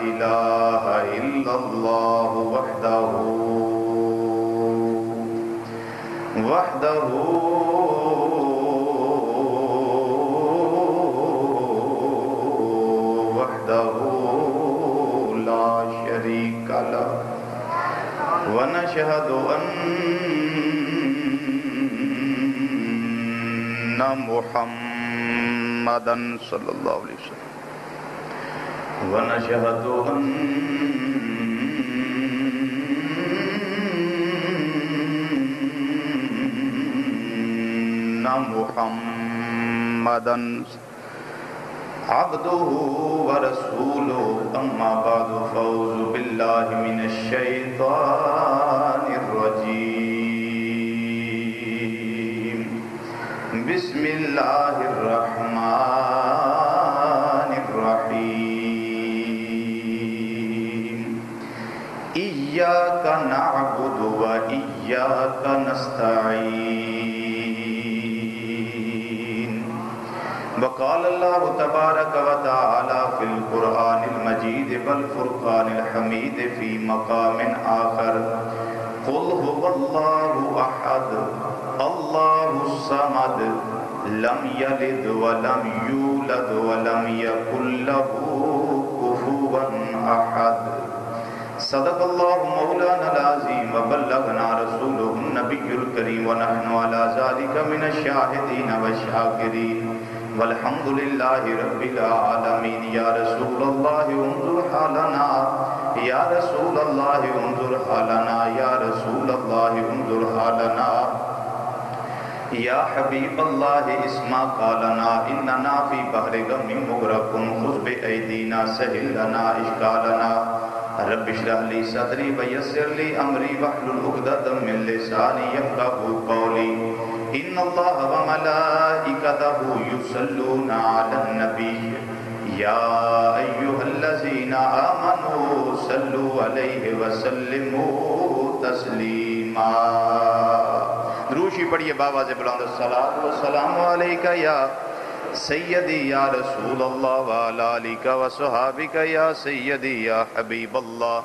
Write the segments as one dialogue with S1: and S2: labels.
S1: إله إلا الله وحده لا شريك له ونشهد أن محمدا صلى الله عليه وسلم ونشهد أن محمدا عبده ورسوله أما بعد فأعوذ بالله من الشيطان الرجيم بسم الله الرحمن الرحيم إياك نعبد وإياك نستعين وقال الله تبارك وتعالى في القرآن المجيد والفرقان الحميد في مقام آخر قل هو الله أحد الله الصمد لم يلد ولم يولد ولم يكن له كفوا أحد صدق الله مولانا العظيم وبلغنا رسوله النبي الكريم ونحن على ذلك من الشاهدين والشاكرين والحمد لله رب العالمين يا رسول الله انظر حالنا يا رسول الله انظر حالنا يا رسول الله انظر حالنا يا حبيب الله اسمع قالنا إننا في بحر غم مغرق خذ بأيدينا سهل لنا إشكالنا رب اشرح لي صدري ويسر لي أمري واحلل عقدة من لساني يفقهوا قولي إن الله وملائكته يصلون على النبي يا أيها الذين آمنوا صلوا عليه وسلموا تسليما دروشی پڑھیے باواز بلند الصلاۃ والسلام علیکہ یا سیدی یا رسول اللہ وعلی آلک وصحابک یا سیدی یا حبیب اللہ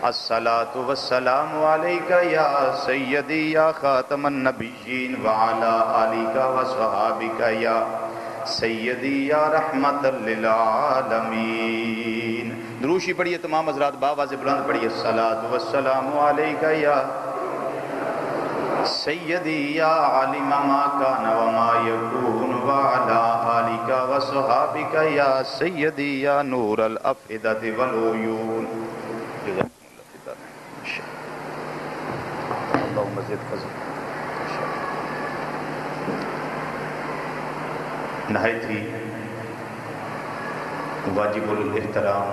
S1: الصلاۃ والسلام علیکہ یا سیدی یا خاتم النبیین وعلی آلک وصحابک یا سیدی یا رحمت للعالمین. دروشی پڑھیے تمام حضرات باواز بلند پڑھیے الصلاۃ والسلام علیکہ یا سیدی یا عالم ما کان وما یکون وعلا آلک وصحابک یا سیدی یا نور الافئدۃ والعیون. اللہم زد فضل. نہایت ہی واجب الاحترام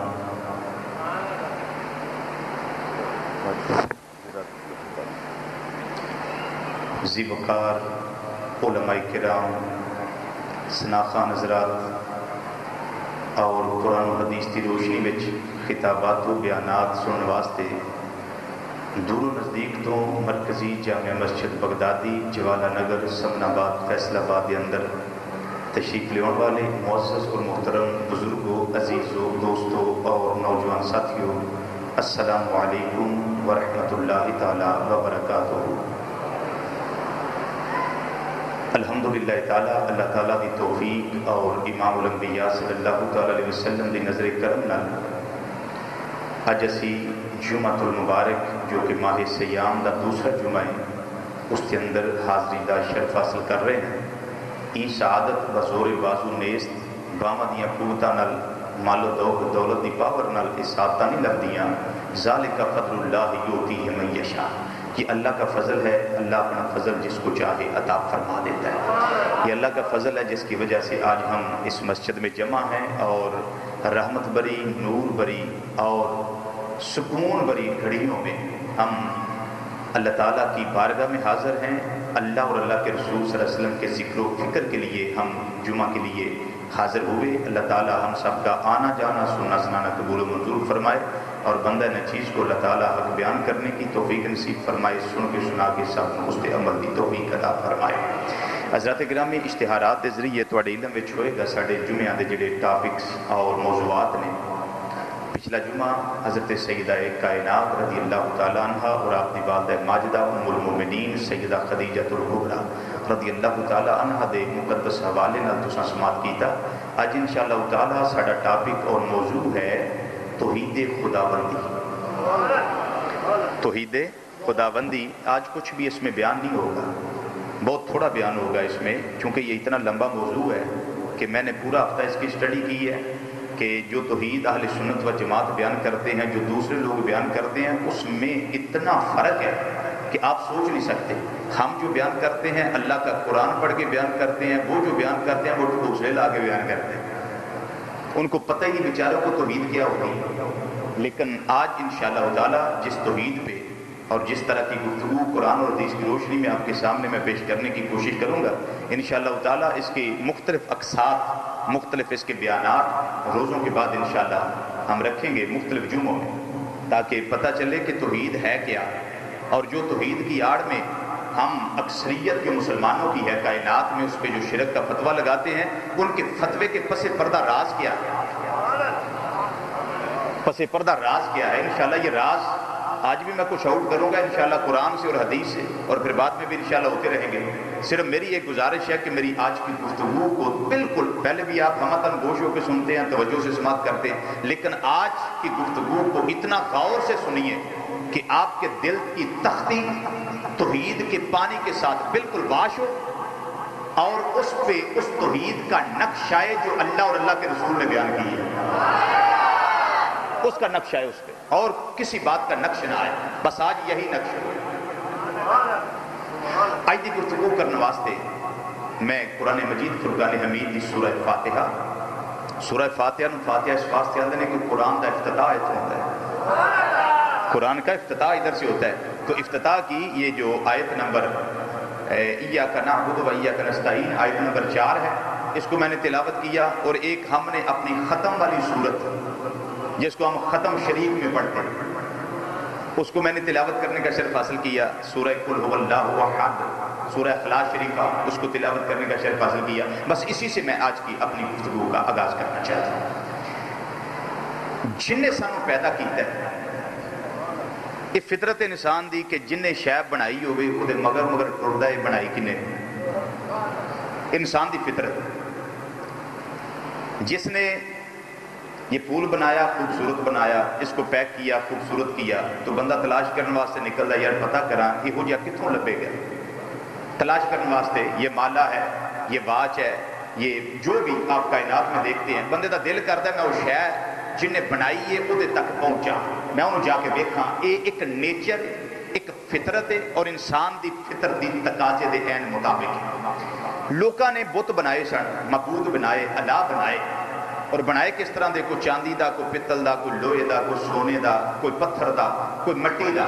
S1: ذی وقار علماء کرام سناخان حضرات اور قرآن و حدیث کی روشنی وچ خطابات و بیانات سنن واسطے دور و نزدیک تو مرکزی جامع مسجد بغدادی جوالا نگر سمن آباد فیصل آباد کے اندر تشریف لیون والے معزز اور محترم بزرگوں عزیزوں دوستوں اور نوجوان ساتھیوں السلام علیکم ورحمۃ اللہ تعالی وبرکاتہ. الحمدللہ تعالی اللہ تعالیٰ کی توفیق اور امام الانبیاء صلی اللہ تعالی علیہ وسلم کی نظر کرم نال اج اسی جمعۃ المبارک جو کہ ماہ سیام کا دوسرا جمعہ ہے اس کے اندر حاضری کا شرف حاصل کر رہے ہیں. این سعادت بزور بازو نیست باواں دیاں قوتاں نال مال و دولت دی پاور نال اس ساتھ نہیں لگدیاں. ذالک فضل اللہ یؤتیہ من یشاء. یہ اللہ کا فضل ہے. اللہ اپنا فضل جس کو چاہے عطا فرما دیتا ہے. یہ اللہ کا فضل ہے جس کی وجہ سے آج ہم اس مسجد میں جمع ہیں اور رحمت بری نور بری اور سکون بری گھڑیوں میں ہم اللہ تعالیٰ کی بارگاہ میں حاضر ہیں. اللہ اور اللہ کے رسول صلی اللہ علیہ وسلم کے ذکر و فکر کے لیے ہم جمعہ کے لیے حاضر ہوئے. اللہ تعالیٰ ہم سب کا آنا جانا سننا سنانا قبول و منظور فرمائے اور بندہ نچیز کو اللہ تعالیٰ حق بیان کرنے کی توفیق نصیب فرمائے. سن کے سنا کے سب اس پہ عمل کی توفیق عطا فرمائے. حضرات گرامی اشتہارات کے ذریعے تھوڑے علم میں ہوئے گا سارے جمعہ کے جڑے ٹاپکس اور موضوعات نے. پچھلا جمعہ حضرت سیدہ کائنات رضی اللہ تعالیٰ عنہ اور آپ کی والدہ ماجدہ ام المومنین سیدہ خدیجہ الکبریٰ رضی اللہ تعالیٰ عنہ دے مقدس حوالے نال تساں سماعت کیتا. اج انشاءاللہ تعالیٰ ساڈا ٹاپک اور موضوع ہے توحید خداوندی. توحید خداوندی. آج کچھ بھی اس میں بیان نہیں ہوگا، بہت تھوڑا بیان ہوگا اس میں، چونکہ یہ اتنا لمبا موضوع ہے کہ میں نے پورا ہفتہ اس کی اسٹڈی کی ہے کہ جو توحید اہل سنت و جماعت بیان کرتے ہیں، جو دوسرے لوگ بیان کرتے ہیں، اس میں اتنا فرق ہے کہ آپ سوچ نہیں سکتے. ہم جو بیان کرتے ہیں اللہ کا قرآن پڑھ کے بیان کرتے ہیں، وہ جو بیان کرتے ہیں وہ دوسرے لا کے بیان کرتے ہیں. ان کو پتہ ہی نہیں بیچاروں کو توحید کیا ہوگی. لیکن آج انشاءاللہ تعالی جس توحید پہ اور جس طرح کی گفتگو قرآن اور حدیث کی روشنی میں آپ کے سامنے میں پیش کرنے کی کوشش کروں گا، انشاءاللہ تعالی اس کی مختلف اقساط، مختلف اس کے بیانات روزوں کے بعد انشاءاللہ ہم رکھیں گے مختلف جمعوں میں، تاکہ پتہ چلے کہ توحید ہے کیا، اور جو توحید کی آڑ میں ہم اکثریت جو مسلمانوں کی ہے کائنات میں اس پہ جو شرک کا فتویٰ لگاتے ہیں، ان کے فتوے کے پس پردہ راز کیا ہے. پس پردہ راز کیا ہے. انشاءاللہ یہ راز آج بھی میں کچھ آؤٹ کروں گا انشاءاللہ قرآن سے اور حدیث سے، اور پھر بعد میں بھی انشاءاللہ ہوتے رہیں گے. صرف میری ایک گزارش ہے کہ میری آج کی گفتگو کو بالکل پہلے بھی آپ ہمتن گوش ہو کے سنتے ہیں، توجہ سے سماعت کرتے ہیں، لیکن آج کی گفتگو کو اتنا غور سے سنیے کہ آپ کے دل کی تختی توحید کے پانی کے ساتھ بالکل واش ہو، اور اس پہ اس توحید کا نقشہ جو اللہ اور اللہ کے رسول نے بیان کی ہے، اس کا نقشہ ہے اس پہ، اور کسی بات کا نقش نہ آئے. بس آج یہی نقش ہے. آج کی گفتگو کرنے واسطے میں قرآن مجید فرقان حمید کی سورہ فاتحہ اس واسطے آتے ہیں کہ قرآن کا افتتاح اتنا ہوتا ہے. قرآن کا افتتاح ادھر سے ہوتا ہے. تو افتتاح کی یہ جو آیت نمبر ایاک نعبد و ایاک نستعین آیت نمبر 4 ہے، اس کو میں نے تلاوت کیا. اور ایک ہم نے اپنی ختم والی صورت جس کو ہم ختم شریف میں پڑھتے ہیں، اس کو میں نے تلاوت کرنے کا شرف حاصل کیا. سورہ قل هو اللہ احد، سورہ اخلاص شریفہ، اس کو تلاوت کرنے کا شرف حاصل کیا. بس اسی سے میں آج کی اپنی گفتگو کا آغاز کرنا چاہتا ہوں. جن نے سانو پیدا کیتا ہے، یہ فطرت انسان دی کہ جن نے شے بنائی ہوئے وہ مگر ٹردا ہے. بنائی کنے؟ انسان دی فطرت. جس نے یہ پھول بنایا، خوبصورت بنایا، اس کو پیک کیا، خوبصورت کیا، تو بندہ تلاش کرنے واسطے نکلتا ہے، یار پتہ کراں یہ ہو جا کتوں لبے گا. تلاش کرنے واسطے یہ مالا ہے، یہ واچ ہے، یہ جو بھی آپ کائنات میں دیکھتے ہیں، بندے دا دل کرتا ہے میں وہ شے جن نے بنائی ہے وہ تک پہنچا، میں انہوں جا کے دیکھاں. یہ ایک نیچر، ایک فطرت ہے، اور انسان دی فطرت دی تقاضے دے عین مطابق ہے. لوکاں نے بت بنائے سن، معبود بنائے، الہ بنائے، اور بنائے کس طرح دے؟ کوئی چاندی دا، کوئی پتل دا، کوئی لوہے دا، کوئی سونے دا، کوئی پتھر دا، کوئی مٹی دا،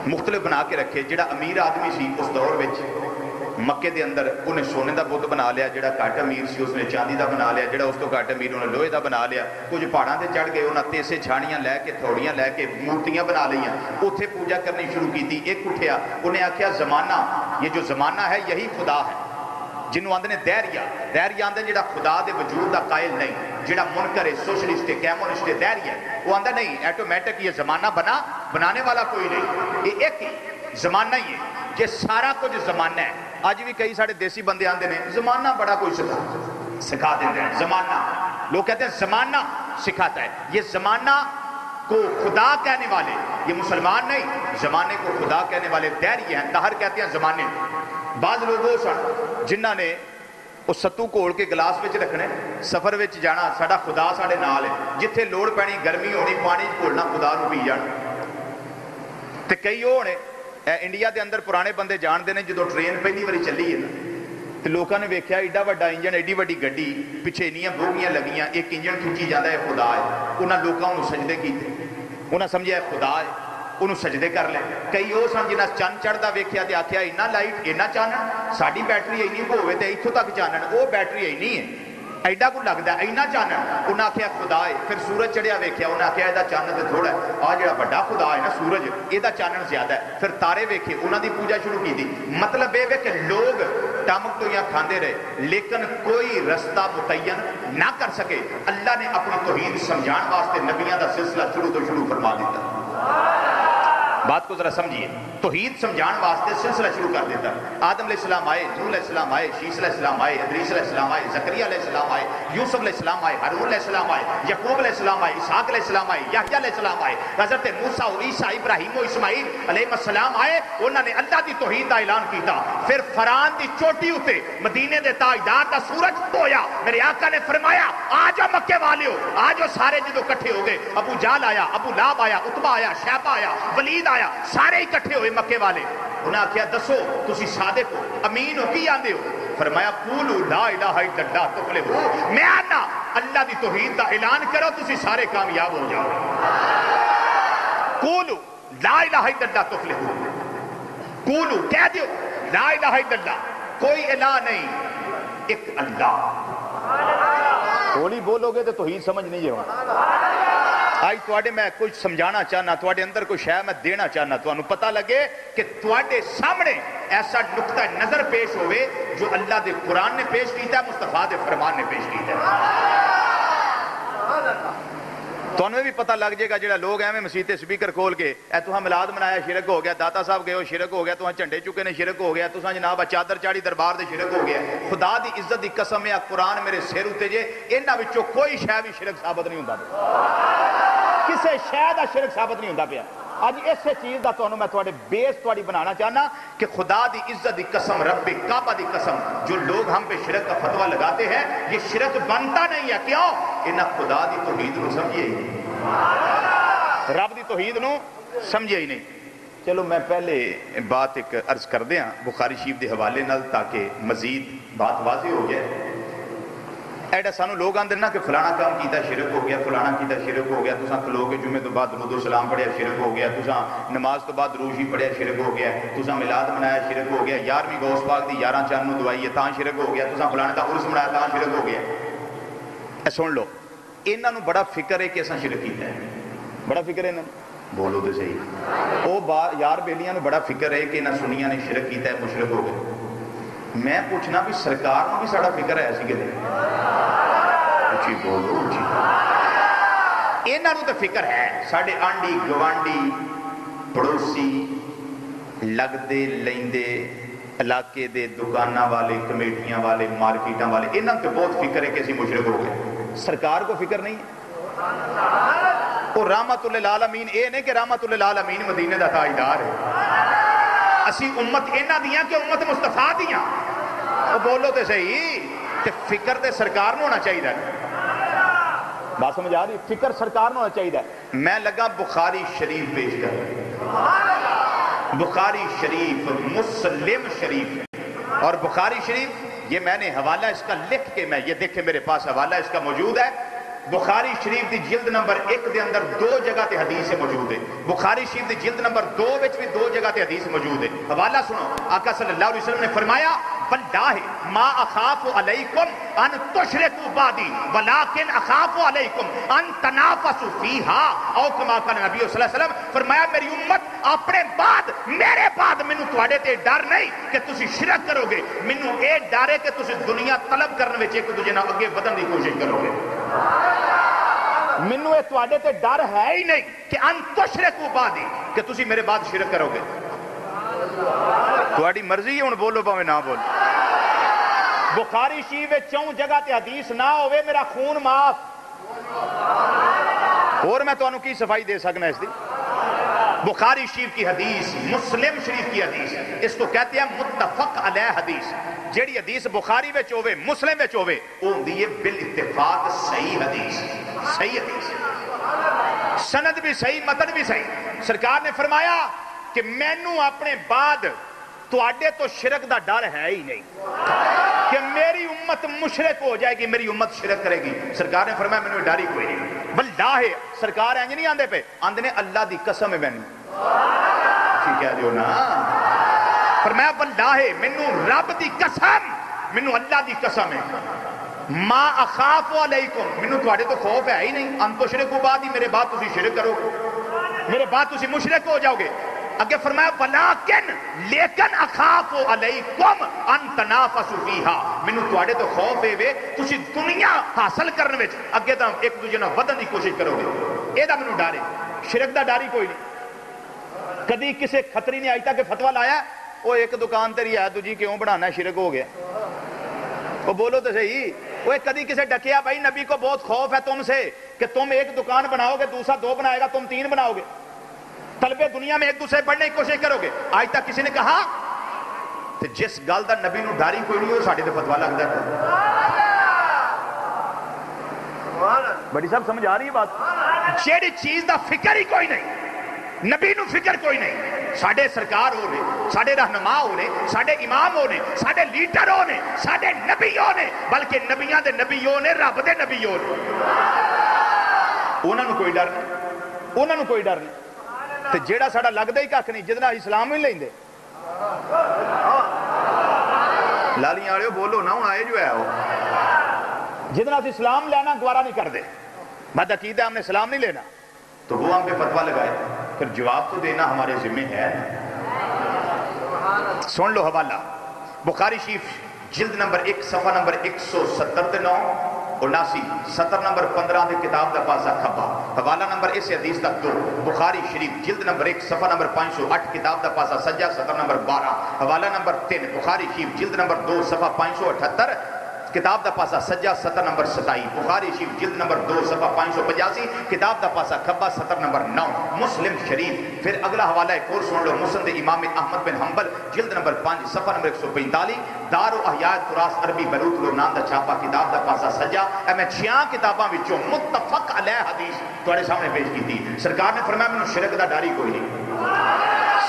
S1: مختلف بنا کے رکھے. جڑا امیر آدمی سی اس دور وچ مکے دے اندر انہیں سونے دا بت بنا لیا، جڑا گھٹ امیر سی اس نے چاندی دا بنا لیا، جڑا اس تو گھٹ امیر انہیں لوہے دا بنا لیا. کچھ پہاڑاں تے چڑھ گئے، انہیں تیسے چھانیاں لے کے تھوڑیاں لے کے مورتیاں بنا لیاں، اوتھے پوجا کرنی شروع کی. ایک اٹھیا، انہیں آکھیا زمانہ، یہ جو زمانہ ہے یہی خدا ہے، جنہوں آندے نے دہریہ آندے جڑا خدا دے وجود دا قائل نہیں، جڑا منکر ہے، سوشلسٹ ہے، کیمونسٹ ہے، دہریہ ہے، وہ آندہ نہیں ایٹومیٹک یہ زمانہ بنانے والا کوئی نہیں، یہ ایک ہی زمانہ ہی ہے، یہ سارا کچھ زمانہ ہے. آج بھی کئی سارے دیسی بندے آندے نے زمانہ بڑا کوئی سکھا دیتے ہیں. زمانہ لوگ کہتے ہیں زمانہ سکھاتا ہے. یہ زمانہ کو خدا کہنے والے یہ مسلمان نہیں، زمانے کو خدا کہنے والے دہریہ ہیں، دہر کہتے ہیں زمانے. بعض لوگ وہ سن جنہاں نے وہ ستو کھول کے گلاس وچ رکھنے، سفر وچ جانا، ساڈا خدا ساڈے نال ہے، جتھے لوڑ پینی گرمی ہونی پانی کھولنا خدا نو پی جان. تے کئی ہونے انڈیا دے اندر پرانے بندے جانتے ہیں جدو ٹرین پہلی باری چلی ہے نا، تو لوگوں نے ویکھیا ایڈا وڈا انجن، ایڈی وڈی گڈی، پیچھے انیاں بوگیاں لگیاں، ایک انجن کھچی جاتا ہے خدا ہے. انہاں لوگوں نے سجدے کیتے، انہاں سمجھیا ہے خدا ہے، انہوں سجدے کر لے. کئی وہ سن جنہیں چند چڑھتا ویکھیا تے آکھیا اینا لائٹ اینا چانن، ساڈی بیٹری اینی کو ہوئے تے ایتھوں تک چانن، وہ بیٹری اینی ہے. ایڈا کو لگتا ہے اینا چانن. انہیں آخیا خدا ہے. پھر سورج چڑھیا ویکھیا, انہیں آخیا یہ چانن تو تھوڑا ہے, آ جڑا بڑا خدا ہے نا سورج, یہ چانن زیادہ ہے. پھر تارے ویکھے, انہوں دی پوجا شروع کی تھی. مطلب یہ کہ لوگ ٹمک تو یہاں کھاندے رہے لیکن کوئی رستہ متعین نہ کر سکے. اللہ نے اپنی توحید سمجھان واسطے نبیوں دا سلسلہ شروع تو شروع فرما دیتا. بات کو ذرا سمجھیے, توحید سمجھان واسطے سلسلہ شروع کر دیتا. آدم علیہ السلام آئے, نوح علیہ السلام آئے, شیس علیہ السلام آئے, ادریس علیہ السلام آئے, زکریا علیہ السلام آئے, یوسف علیہ السلام آئے, ہارون علیہ السلام آئے, یعقوب علیہ السلام آئے, اسحاق علیہ السلام آئے, یحییٰ علیہ السلام آئے, حضرت موسیٰ و عیسیٰ, ابراہیم و اسماعیل علیہ السلام آئے. انہوں نے اللہ دی توحید دا اعلان کیتا. پھر فران دی چوٹی اتے مدینے دے تاجدار دا سورج ہویا. میرے آقا نے فرمایا آ جاؤ مکے والیو, آ جاؤ سارے جدو کٹھے ہو گئے. ابو جہل آیا, ابو لہب آیا, عتبہ آیا, شیبہ آیا, ولید آیا, سارے اکٹھے ہوئے مکے والے. انہاں کیا دسو تسی صادق ہو, امین ہو, کی آندے ہو؟ فرمایا قولوا لا الہ الا اللہ تفلحوا. میں آنا اللہ دی توحید دا اعلان کرو تسی سارے کامیاب ہو جاؤ. قولوا لا الہ الا اللہ تفلحوا. قولوا کہہ دیو لا الہ الا اللہ, کوئی الہ نہیں, ایک اللہ. ہولی بولو گے تو توحید سمجھ نہیں جاؤ. آج تواڈے میں کچھ سمجھانا چاہنا, تواڈے اندر کوئی شے میں دینا چاہنا, تانوں پتہ لگے کہ تواڈے سامنے ایسا نقطہ نظر پیش ہوئے جو اللہ دے قرآن نے پیش کیتا ہے, مصطفیٰ دے فرمان نے پیش کیتا ہے. تانوں بھی پتہ لگ جائے گا جڑا لوگ ہیں مسیتے سپیکر کھول کے اے تہاں میلاد منایا شرک ہو گیا, داتا صاحب گئے ہو شرک ہو گیا, تہاں جھنڈے چکے نے شرک ہو گیا, تساں جناب چادر چاڑی دربار دے شرک ہو گیا. خدا دی عزت دی قسم ہے قرآن میرے سر اتے جے, انہاں وچوں کوئی شے بھی شرک ثابت نہیں ہوندا پیا, کسے شے دا شرک ثابت نہیں ہوندا پیا. آج اسے چیز دا تانوں میں تواڈے بیس تواڈی بنانا چاہنا کہ خدا دی عزت دی قسم, رب کعبہ دی قسم, جو لوگ ہم پہ شرک کا فتویٰ لگاتے ہیں یہ شرک بنتا نہیں ہے. کیوں؟ انہاں خدا دی توحید نو سمجھے ہی نہیں, رب دی توحید نو سمجھے ہی نہیں. چلو میں پہلے بات ایک عرض کر دیاں بخاری شریف دے حوالے نال تاکہ مزید بات واضح ہو جائے. ایڈا سانو لوگ آندے نا کہ فلانا کام کیتا شرک ہو گیا, فلانا کیتا شرک ہو گیا, تساں کھلو کے جمعے تو بعد درود و سلام پڑھیا شرک ہو گیا, تساں نماز تو بعد درود ہی پڑھیا شرک ہو گیا, تساں میلاد منایا شرک ہو گیا, 11ویں غوث پاک دی 11 چاند نو دعائی ہے تاں شرک ہو گیا, تساں فلانے دا عرس منایا تاں شرک ہو گیا. اے سن لو, انہاں نو بڑا فکر ہے کہ اساں شرک کیتا ہے, بڑا فکر ہے انہاں نو, بولو تے صحیح. او یار بیلیاں نو بڑا فکر ہے کہ انہاں سنیاں نے شرک کیتا ہے, مشرک ہو گئے. میں پوچھنا بھی سرکار نو بھی ساڑا فکر ہے ایسی کہ اچھی بولو اچھی, انہاں نو تے فکر ہے. ساڑے آنڈی گوانڈی پڑوسی لگدے لیندے علاقے دے دکانہ والے, کمیٹیاں والے, مارکیٹاں والے, انہاں تے بہت فکر ہے کہ اسی مشرک ہو گئے. سرکار کو فکر نہیں ہے. اور رحمت للعالمین اے نہیں کہ رحمت للعالمین مدینے دا تاجدار ہے, اسی امت انہاں دیاں کہ امت مصطفیٰ دیاں. وہ بولو تے صحیح, تے فکر تے سرکار نو ہونا چاہیے. بات سمجھ آ رہی, فکر سرکار نو ہونا چاہیے. میں لگا بخاری شریف پیش کر, بخاری شریف, مسلم شریف, اور بخاری شریف یہ میں نے حوالہ اس کا لکھ کے, میں یہ دیکھیں میرے پاس حوالہ اس کا موجود ہے. بخاری شریف دی جلد نمبر 1 دے اندر 2 جگہ تے حدیث موجود ہے. بخاری شریف دی جلد نمبر 2 وچ بھی 2 جگہ تے حدیث موجود ہے. حوالہ سنو, آقا صلی اللہ علیہ وسلم نے فرمایا واللہ ما اخاف علیکم ان تشرکوا بعدی ولکن اخاف علیکم ان تنافسوا فیہا, او کما قال نبی صلی اللہ علیہ وسلم, فرمایا میری امت اپنے بعد, میرے بعد مینوں تواڈے تے ڈر نہیں کہ تسی شرک کرو گے, مینوں اے ڈر ہے کہ تسی دنیا طلب کرنے وچ ایک دوجے نال اگے ودھن دی کوشش کرو گے. مینوں اے تواڈے تے ڈر ہے ہی نہیں کہ ان تشرکوا بعدی, کہ تسی میرے بعد شرک کرو گے. تواڈی مرضی ہے, ہن بولو پاویں نہ بولو. بخاری شریف 4 جگہ تے حدیث نہ ہوئے میرا خون معاف. اور میں تانوں کی صفائی دے سکنا اس دی. بخاری شریف کی حدیث, مسلم شریف کی حدیث, اس کو کہتے ہیں متفق علیہ حدیث. جیڑی حدیث بخاری وچ ہوے, مسلم وچ ہوے, او ہوندی ہے بالاتفاق صحیح حدیث, صحیح حدیث, سند بھی صحیح, متن بھی صحیح. سرکار نے فرمایا کہ مینوں اپنے بعد تواڈے تو شرک دا ڈر ہے ہی نہیں کہ میری امت مشرک ہو جائے گی, میری امت شرک کرے گی. سرکار نے فرمایا مینوں ڈر ہی کوئی نہیں. واللہ, سرکار انج نہیں آندے پہ, آندے نے اللہ دی قسم ہے مینوں, ٹھیک ہے جو نا, فرمایا واللہ مینوں رب دی قسم, مینوں اللہ دی قسم ہے, ما اخاف علیکم، مینوں تواڈے تو خوف ہے ہی نہیں، ان تشرکوا بعدی، میرے بعد تسی شرک کرو گے، میرے بعد تسی مشرک ہو جاؤ گے۔ اگے فرمایا ولیکن، لیکن اخاف علیکم ان تنافسوا فیہا، مینوں تواڈے تو خوف ہے وے تسی دنیا حاصل کرنے وچ اگے تو ایک دوجے نال ودن دی کوشش کرو گے، اے دا مینوں ڈر ہے۔ شرک دا ڈر ہی کوئی نہیں۔ کدی کسے کھتری نے آج تک فتویٰ لایا وہ ایک دکان تیری ہے دوجی کیوں بڑھانا ہے، شرک ہو گیا؟ وہ بولو تو صحیح۔ وہ کدی کسے ڈکیا بھائی نبی کو بہت خوف ہے تم سے کہ تم ایک دکان بناؤ گے، دوسرا دو بنائے گا، تم تین بناؤ گے، طلبے دنیا میں ایک دوسرے بڑھنے کی کوشش کرو گے، آج تک کسی نے کہا؟ تو جس گل دا نبی نو ڈر ہی کوئی نہیں، وہ ساڈے تے فتویٰ لگدا ہے۔ بڑی صاحب سمجھ آ رہی ہے بات؟ جیڑی چیز دا فکر ہی کوئی نہیں، نبی نو فکر کوئی نہیں، ساڈے سرکار ہو نے، ساڈے رہنما ہو نے، ساڈے امام ہو نے، ساڈے لیڈر ہو نے، ساڈے نبی ہو نے، بلکہ نبیاں دے نبی ہو نے، رب دے نبی ہو نے، انہاں نو کوئی ڈر نہیں، انہاں نو کوئی ڈر نہیں۔ تے جیڑا ساڈا لگدا ہی کھ نہیں، جدنا اسلام نہیں لیندے، لالیاں والے بولو نا، ہن آئے جو ہے وہ جتنا اسلام لینا گوارا نہیں کر دے، بد عقیدہ ہم نے اسلام نہیں لینا، تو وہ ہم پہ فتویٰ لگائے، پھر جواب تو دینا ہمارے ذمہ ہے۔ سن لو حوالہ بخاری شریف جلد نمبر 1 صفحہ نمبر 177 سطر نمبر 15 دے کتاب دا پاسا کھبا، حوالہ نمبر اس حدیث تک 2، بخاری شریف جلد نمبر 1 صفحہ نمبر 508 کتاب دا پاسا سجا سطر نمبر 12، حوالہ نمبر 3 بخاری شریف جلد نمبر 2 صفحہ 578 کتاب دا پاسا سجا سطر نمبر 27، بخاری شریف جلد نمبر 2 صفحہ 585 کتاب دا پاسا کھبا سطر نمبر 9، مسلم شریف۔ پھر اگلا حوالہ ایک اور سن لو، مسند امام احمد بن حنبل جلد نمبر 5 صفحہ نمبر 145، دار و احیاء تراث عربی بلوط لبنان دا چھاپا کتاب دا پاسا سجا۔ اے میں 6 کتاباں وچوں متفق علیہ حدیث تواڈے سامنے پیش کیتی۔ سرکار نے فرمایا مینوں شرک دا ڈر ہی کوئی نہیں۔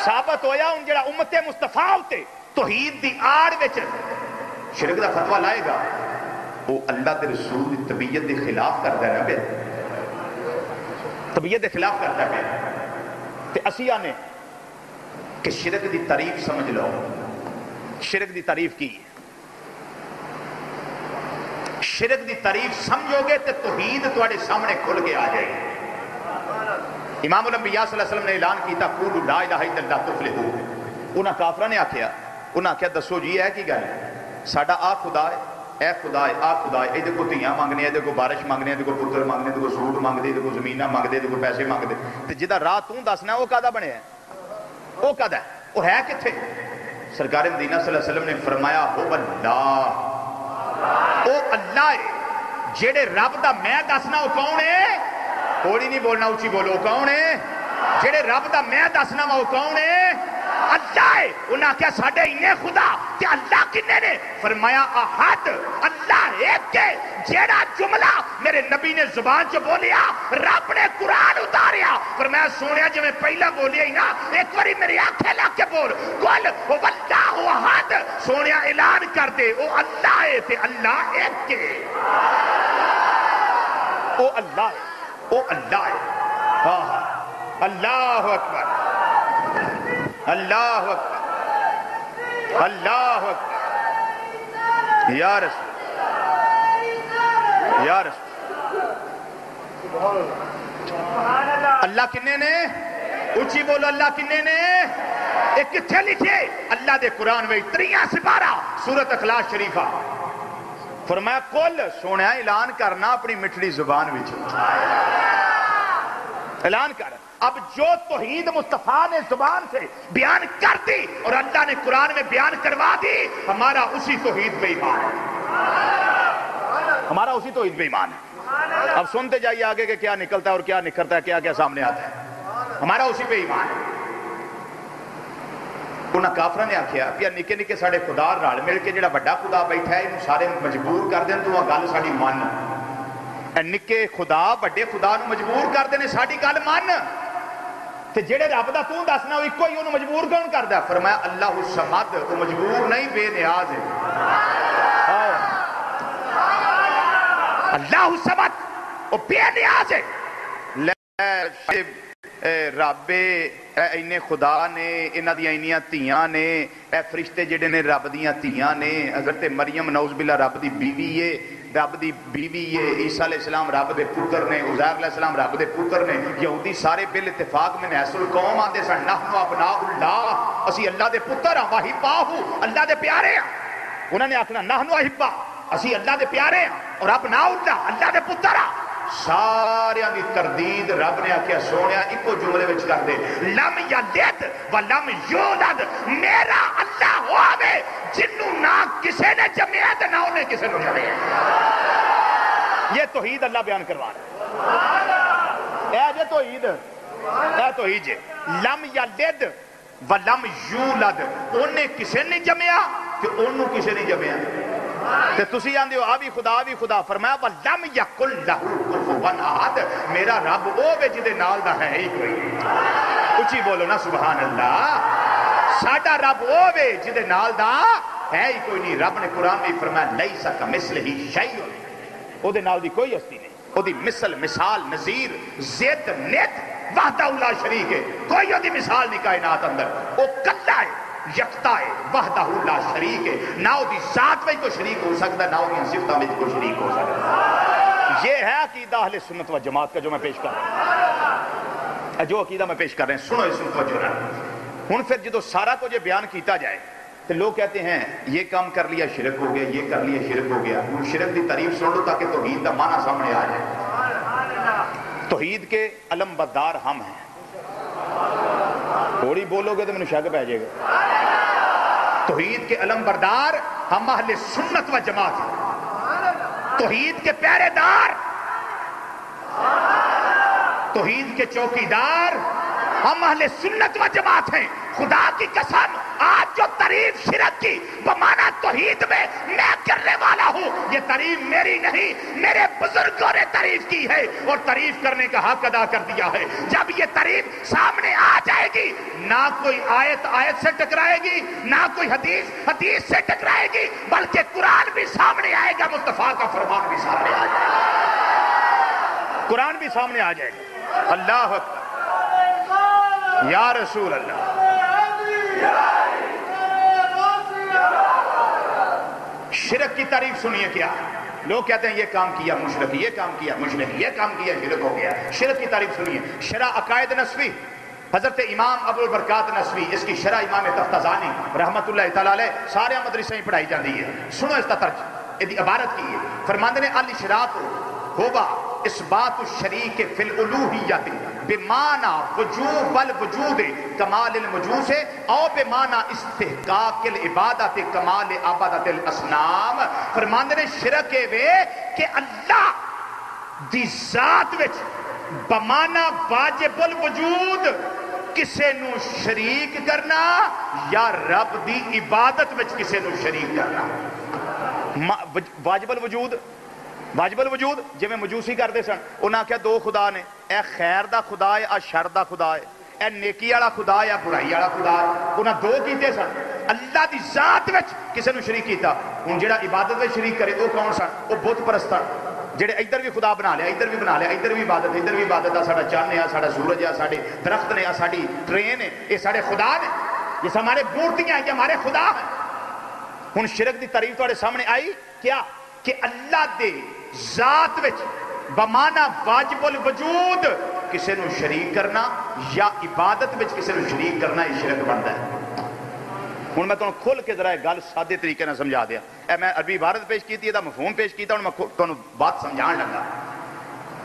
S1: ثابت ہویا ہن جڑا امت مصطفیٰ تے توحید دی آڑ وچ شرک دا فتویٰ لائے گا، وہ اللہ دے رسول دی طبیعت دے خلاف کرتا ہے نا، پہ طبیعت دے خلاف کرتا ہے۔ تے اسی آنے کہ شرک دی تعریف سمجھ لو، شرک دی تعریف کی، شرک دی تعریف سمجھو گے تے توحید تواڈے سامنے کھل کے آ جائے گی۔ امام الانبیاء صلی اللہ علیہ وسلم نے اعلان کیتا قولوا لا الہ الا اللہ تفلحوا، انہاں کافراں نے آکھیا، انہاں آکھیا دسو جی اے کی گل ہے، ساڈا آ خدا ہے، اے خدا ہے، آ خدا ہے، ایدے کو دھیاں مانگنے، ایدے کو بارش مانگنے، ایدے کو پتر مانگنے، ایدے کو سوٹ مانگنے، ایدے کو زمیناں مانگنے، ایدے کو پیسے مانگنے، تے جدہ راہ توں دسنا وہ کدا بنے ہے، وہ کدا ہے، وہ ہے کتھے؟ سرکار مدینہ صلی اللہ علیہ وسلم نے فرمایا ہو اللہ، او اللہ ہے جیڑے رب دا میں دسنا وہ کون ہے؟ کوئی نہیں بولنا، اونچی بولو کون ہے؟ جیڑے رب دا میں دسنا وہ کون ہے؟ اللہ ہے۔ انہاں کیا ساڈے انہیں خدا تے اللہ کنے نے؟ فرمایا احد، اللہ ایک ہے۔ جیڑا جملہ میرے نبی نے زبان چ بولیا، رب نے قرآن اتاریا، فرمایا سونیا جو میں پہلا بولیا ہی نا، ایک باری میری آنکھیں لا کے بول، قل هو اللہ احد، سونیا اعلان کر دے او اللہ ہے تے اللہ ایک ہے، او اللہ ہے، او اللہ ہے۔ اللہ اکبر، اللہ اکبر، اللہ اکبر، یا رسول یا رسول اللہ کنے نے؟ اونچی بولو اللہ کنے نے؟ ایک کتھے لکھے اللہ دے قرآن میں 3 سپارہ سورۃ اخلاص شریفہ، فرمایا کل سونا اعلان کرنا اپنی مٹھڑی زبان وچ، اعلان کر۔ اب جو توحید مصطفیٰ نے زبان سے بیان کر دی اور اللہ نے قرآن میں بیان کروا دی، ہمارا اسی توحید پہ ایمان ہے، ہمارا اسی توحید پہ ایمان ہے۔ اب سنتے جائیے آگے کہ کیا نکلتا ہے اور کیا نکھرتا ہے، کیا کیا سامنے آتا ہے، ہمارا اسی پہ ایمان ہے۔ انہاں کافرہ نے آکھیا پیا نکے نکے ساڑے خدا رال مل کے جڑا بڑا خدا بیٹھا ہے انہوں سارے مجبور کر دیں تو وہ گل ساڑی مان، نکے خدا بڑے خدا نو مجبور کر دیں ساڑی گل مان، تے جڑے رب دا تو دسنا وہ ایک ہی انہوں مجبور کون کردا ہے؟ فرمایا اللہ الصمد، وہ مجبور نہیں بے نیاز ہے، اللہ الصمد وہ بے نیاز ہے۔ رب اینے خدا نے، انہاں دیاں انیاں تیاں نے، اے فرشتے جڑے نے رب دیاں تیاں نے، حضرت مریم نعوذ باللہ رب دی بیوی ہے، رب دی بیوی ہے، عیسیٰ علیہ السلام رب دے پتر نے، عزیر علیہ السلام رب دے پتر نے، یہودی سارے بال اتفاق میں نحس القوم آندے سن نحن ابناء اللہ، اسی اللہ دے پتر ہاں، واحباہ اللہ دے پیارے ہاں. انہوں نے آکھنا نحن احبا اسی اللہ دے پیارے ہاں اور ابناء اللہ دے پتر ہاں. سارے دی تردید رب نے آکھیا سونیا ایکو جملے وچ کر دے، لم یلد ولم یولد، میرا اللہ ہووے جنوں نہ کسے نے جمیا تے نہ انہیں کسے نے جمیا. یہ توحید اللہ بیان کروا رہا ہے. اے جے توحید، اے توحید جے لم یلد ولم یولد، انہیں کسے نے جمیا تے انہوں کسے نے جمیا. تے تسی آندے ہو آبی خدا فرمایا وَلَمْ يَكُنْ لَهُ كُفُوًا أَحَدٌ، میرا رب او وے جدے نال دا ہے ہی کوئی. اچھی بولو نا سبحان اللہ. ساڈا رب او وے جدے نال دا ہے ہی کوئی نہیں. رب نے قرآن میں فرمایا لَيْسَ كَمِثْلِهِ شَيْءٌ، او دے نال دی کوئی ہستی نہیں، او دی مثال نظیر ضد نت وحدہ لا شریک ہے، کوئی او دی مثال نہیں کائنات اندر. او کلا ہے، یکتا ہے، وحدہ لا شریک ہے، نہ وہ ذات میں کوئی شریک ہو سکتا، نہ وہ صفتوں میں کوئی شریک ہو سکتا. یہ ہے عقیدہ اہل سنت و جماعت کا جو میں پیش کر رہا ہوں، جو عقیدہ میں پیش کر رہے ہیں. سنو اس سنت و جماعت. ہن پھر جدو سارا کو یہ بیان کیتا جائے تو لوگ کہتے ہیں یہ کام کر لیا شرک ہو گیا، یہ کر لیا شرک ہو گیا. شرک کی تعریف سن لو تاکہ توحید کا معنی سامنے آ جائے. توحید کے علم بردار ہم ہیں. تھوڑی بولو گے تو میں شک پہ جائے گا. توحید کے علم بردار ہم اہل سنت و جماعت ہیں. توحید کے پہرے دار، توحید کے چوکیدار ہم اہل سنت و جماعت ہیں. خدا کی قسم آج جو تعریف شرک کی بمانا توحید میں کرنے والا ہوں، یہ تعریف میری نہیں، میرے بزرگوں نے تعریف کی ہے اور تعریف کرنے کا حق ادا کر دیا ہے. جب یہ تعریف سامنے آ جائے گی نہ کوئی آیت سے ٹکرائے گی، نہ کوئی حدیث سے ٹکرائے گی، بلکہ قرآن بھی سامنے آئے گا، مصطفیٰ کا فرمان بھی سامنے آ جائے گا، قرآن بھی سامنے آ جائے گا. اللہ اکبر یا رسول اللہ. شرک کی تعریف سنیے کیا لوگ کہتے ہیں یہ کام کیا مشرک، یہ کام کیا مشرک، یہ کام کیا شرک ہو گیا. شرک کی تعریف سنیے. شرح عقائد نسوی حضرت امام ابو البرکات نسوی، اس کی شرح امام تفتزانی رحمت اللہ تعالی علیہ سارے مدرسے ہی پڑھائی جاتی ہے. سنو اس کا ترجمہ، یہ عبارت کی ہے. فرماندے نے الاشراک ہوگا اثبات الشریک فی الالوہیت بمعنی وجوب الوجود کمال الموجود سے او بمعنی استحقاق العبادت کمال عبادت الاصنام. فرماندے نے شرک وے کہ اللہ دی ذات وچ بمعنی واجب الوجود کسے نو شریک کرنا یا رب دی عبادت وچ کسے نو شریک کرنا. واجب الوجود جی میں مجوسی کرتے سن، انہاں آخیا دو خدا نے، اے خیر دا خدا ہے، اے شر دا خدا ہے، اے نیکی والا خدا ہے، اے برائی والا خدا ہے. انہاں دو کیتے سن. اللہ دی ذات وچ کسے نو شریک کیتا. ہن جڑا عبادت وچ شریک کرے وہ کون سن؟ وہ بت پرست سن. جڑے ادھر بھی خدا بنا لیا، ادھر بھی بنا لیا، ادھر بھی عبادت ہے، ساڈا چاند ہے، ساڈا سورج ہے، ساڈے درخت نے، ساڈی ٹرین ہے، یہ ساڈے خدا نے، یہ ہمارے مورتیاں ہیں، یہ ہمارے خدا ہیں. ہن شرک دی تعریف تواڈے سامنے آئی کیا کہ اللہ دے ذات وچ بمانا واجب الوجود کسے نو شریک کرنا یا عبادت وچ کسے نو شریک کرنا یہ شرک بنتا ہے. ہوں میں تمہیں کھل کے ذرا گل سادے طریقے نہ سمجھا دیا. اے میں عربی عبارت پیش کی تھی، مفہوم پیش کیتا، ہوں میں تمہیں بات سمجھان لگا.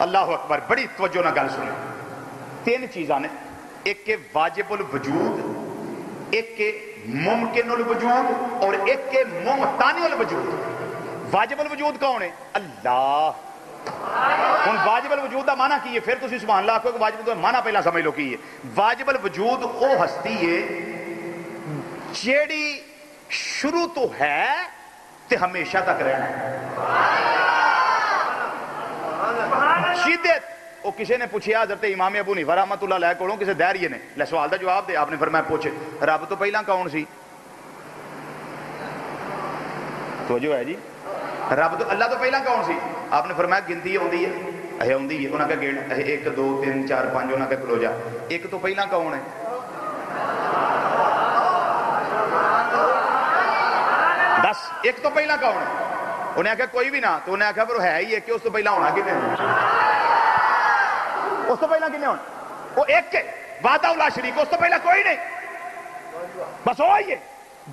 S1: اللہ اکبر، بڑی توجہ نہ گل سنو. تین چیزاں نے، ایک کے واجب الوجود، ایک کے ممکن الوجود اور ایک کے ممتنع الوجود. واجب الوجود کون ہے؟ اللہ. ہوں واجب الوجود کا معنی کی ہے؟ پھر تسی سبحان اللہ آکھو کہ واجب الوجود معنی پہلا سمجھ لو کی ہے. واجب الوجود وہ ہستی ہے جیڑی شروع تو ہے تے ہمیشہ تک رہنا ہے. شدت وہ کسی نے پوچھا حضرت امام ابو حنیفہ رحمۃ اللہ علیہ کو کسی دہریے نے لے سوال دا جواب دے. آپ نے فرمایا پوچھ رب تو پہلا کون سی؟ توجہ ہے جی، رب تو اللہ تو پہلا کون سی؟ آپ نے فرمایا گنتی آتی ہے، آتی ہے. انہوں نے کہا گن 1 2 3 4 5. انہوں نے کہا کھلو جا. ایک تو پہلا کون ہے؟ دس. ایک تو پہلا کون ہے؟ انہیں آخیا کوئی بھی نہ، تو انہیں آخیا پھر ہے ہی ہے کہ اس تو پہلا ہونا کنے ہونا، اس تو پہلا کنے ہونا، وہ ایک ہے وحدہ لا شریک، اس تو پہلا کوئی نہیں، بس وہ ہی ہے۔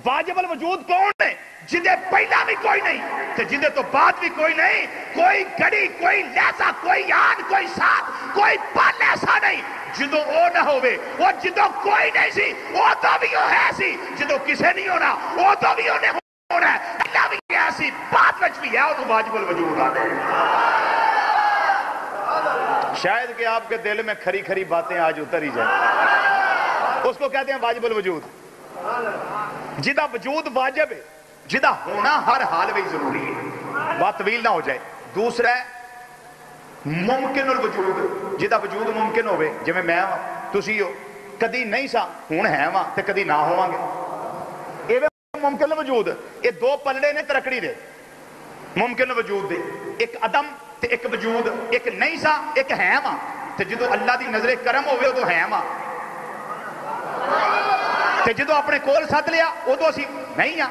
S1: واجب الوجود کون ہے؟ جدے پہلا بھی کوئی نہیں تو جدے تو بعد بھی کوئی نہیں، کوئی گھڑی، کوئی لہذا، کوئی آن، کوئی ساتھ، کوئی پل ایسا نہیں جدو او نہ ہوئے، وہ جدو کوئی نہیں سی وہ تو بھی وہ ہے سی، جدو کسے نہیں ہونا وہ تو بھی انہیں ہونا ہے، اللہ بھی ایسی بات وچ بھی ہے، وہ تو واجب الوجود آنے۔ شاید کہ آپ کے دل میں کھری کھری باتیں آج اتر ہی جائیں، اس کو کہتے ہیں واجب الوجود، جدہ وجود واجب ہے، جدہ ہونا ہر حال میں ضروری ہے، بات طویل نہ ہو جائے۔ دوسرا ہے ممکن الوجود، جدہ وجود ممکن ہوئے، جب میں ہوں تسی ہو، کدی نہیں سا ہون ہے وہاں تے کدی نہ ہوں گے، یہ ممکن الوجود، یہ دو پلڑے نے ترکڑی دے ممکن الوجود دے، ایک عدم تے ایک وجود، ایک نہیں سا ایک ہے وہاں، تے جدو اللہ دی نظر کرم ہوئے تو ہے وہاں، تے جدو اپنے کول ساتھ لیا وہ تو اسی نہیں ہاں،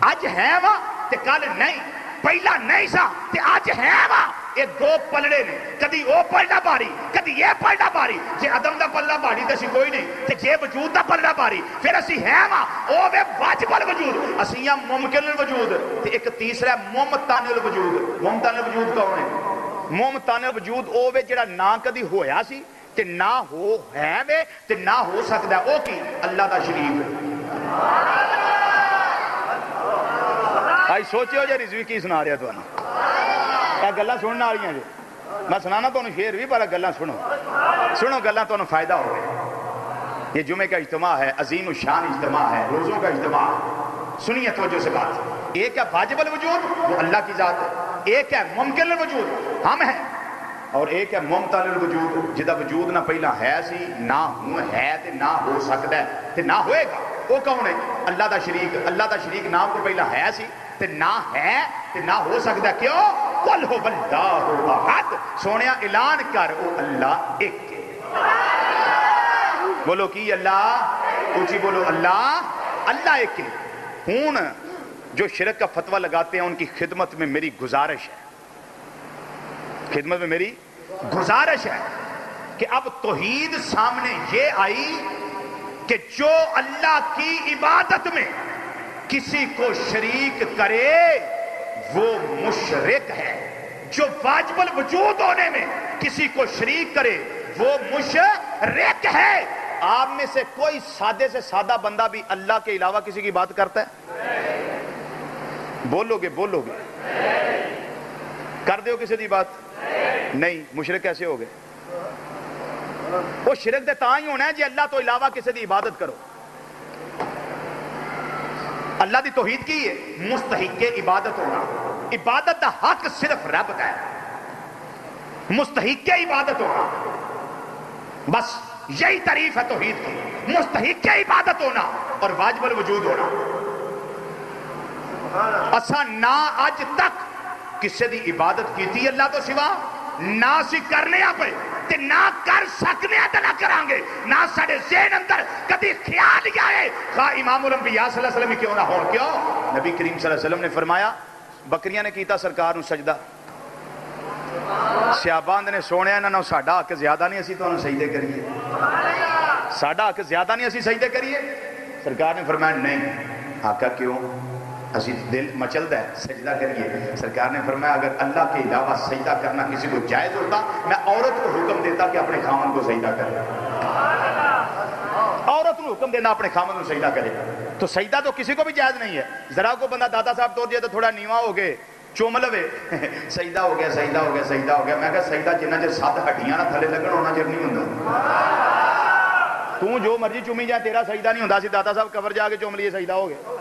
S1: اج ہے وہاں تے کل نہیں، پہلا نہیں سا تے اج ہے وہاں، یہ دو پلڑے نے، کدی وہ پلڑا باری کدی یہ پلڑا باری، جے عدم دا پلڑا باری تے اسی کوئی نہیں، تے جے وجود دا پلڑا باری پھر اسی ہے وہاں، او وے واجب الوجود، اسی ہاں ممکن الوجود، تے ایک تیسرا ممتن الوجود۔ ممتن الوجود کون ہے؟ ممتن الوجود او وے جڑا نہ کدی ہویا سی تے نہ ہو ہے وے تے نہ ہو سکتا ہے، او کی اللہ دا شریک۔ آئی سوچے ہو جے رضوی کی سنا رہا تو کیا گلہ سننا آ رہی ہیں جو میں سنانا تو انہوں شیر بھی پر گلہ سنو گلہ تو انہوں فائدہ ہو گئے۔ یہ جمعہ کا اجتماع ہے، عظیم الشان اجتماع ہے، روزوں کا اجتماع ہے، سنیے توجہ سے بات۔ ایک ہے واجب الوجود، وہ اللہ کی ذات ہے، ایک ہے ممکن الوجود ہم ہیں، اور ایک ہے ممتن الوجود، جدہ وجود نہ پہلا ہے سی نہ ہوں ہے تے نہ ہو سکتا ہے تے نہ ہوئے گا، وہ کون ہے؟ اللہ دا شریک۔ اللہ دا شریک نام کو پہلا ہے سی تے نہ ہے تے نہ ہو سکتا، کیوں؟ قل هو اللہ احد، سونیا اعلان کر او اللہ ایک ہے، بولو کی اللہ، اونچی بولو اللہ ایک ہے۔ ہون جو شرک کا فتوہ لگاتے ہیں ان کی خدمت میں میری گزارش ہے، خدمت میں میری گزارش ہے کہ اب توحید سامنے یہ آئی کہ جو اللہ کی عبادت میں کسی کو شریک کرے وہ مشرک ہے، جو واجب الوجود ہونے میں کسی کو شریک کرے وہ مشرک ہے۔ آپ میں سے کوئی سادے سے سادہ بندہ بھی اللہ کے علاوہ کسی کی بات کرتا ہے؟ بولو گے کر دیو کسی دی بات نہیں، مشرک کیسے ہو گئے؟ وہ شرک دے تاں ہی ہونا ہے جی اللہ تو علاوہ کسی دی عبادت کرو۔ اللہ دی توحید کی ہے مستحق عبادت ہونا، عبادت دا حق صرف رب کا ہے، مستحق عبادت ہونا، بس یہی تعریف ہے توحید کی، مستحق عبادت ہونا اور واجب الوجود ہونا۔ اساں نہ اج تک کسی دی عبادت کیتی اللہ تو سوا نہ سی کرنے پہ تے نہ کر سکنے تے نہ کرانگے، نہ ساڑے ذہن اندر کدی خیال ہی آئے خواہ امام الانبیاء صلی اللہ علیہ وسلم کیوں نہ ہون، کیوں؟ نبی کریم صلی اللہ علیہ وسلم نے فرمایا بکریاں نے کیتا سرکار نو سجدہ، صحابہ نے سونے انہوں ساڑا حق زیادہ نہیں اسی تو انہوں سجدے کریے، ساڑا حق زیادہ نہیں اسی سجدے کریے، سرکار نے فرمایا نہیں، آقا کیوں؟ اسی دل مچلدہ ہے سجدہ کریے۔ سرکار نے فرمایا اگر اللہ کے علاوہ سجدہ کرنا کسی کو جائز ہوتا میں عورت کو حکم دیتا کہ اپنے خامن کو سجدہ کرے، عورت کو حکم دینا اپنے خامن کو سجدہ کرے، تو سجدہ تو کسی کو بھی جائز نہیں ہے۔ ذرا کو بندہ دادا صاحب توڑ دیا تو تھوڑا نیواں ہو گئے چوم لوے سجدہ ہو گیا سجدہ ہو گیا سجدہ ہو گیا، میں کہا سجدہ جنہ چر سات ہڈیاں نہ تھلے لگن ہونا چر نہیں ہوندا، تو جو مرضی چومی جائے تیرا سجدہ نہیں ہوندا سی، دادا صاحب قبر جا کے چوم لیے سجدہ ہو گیا۔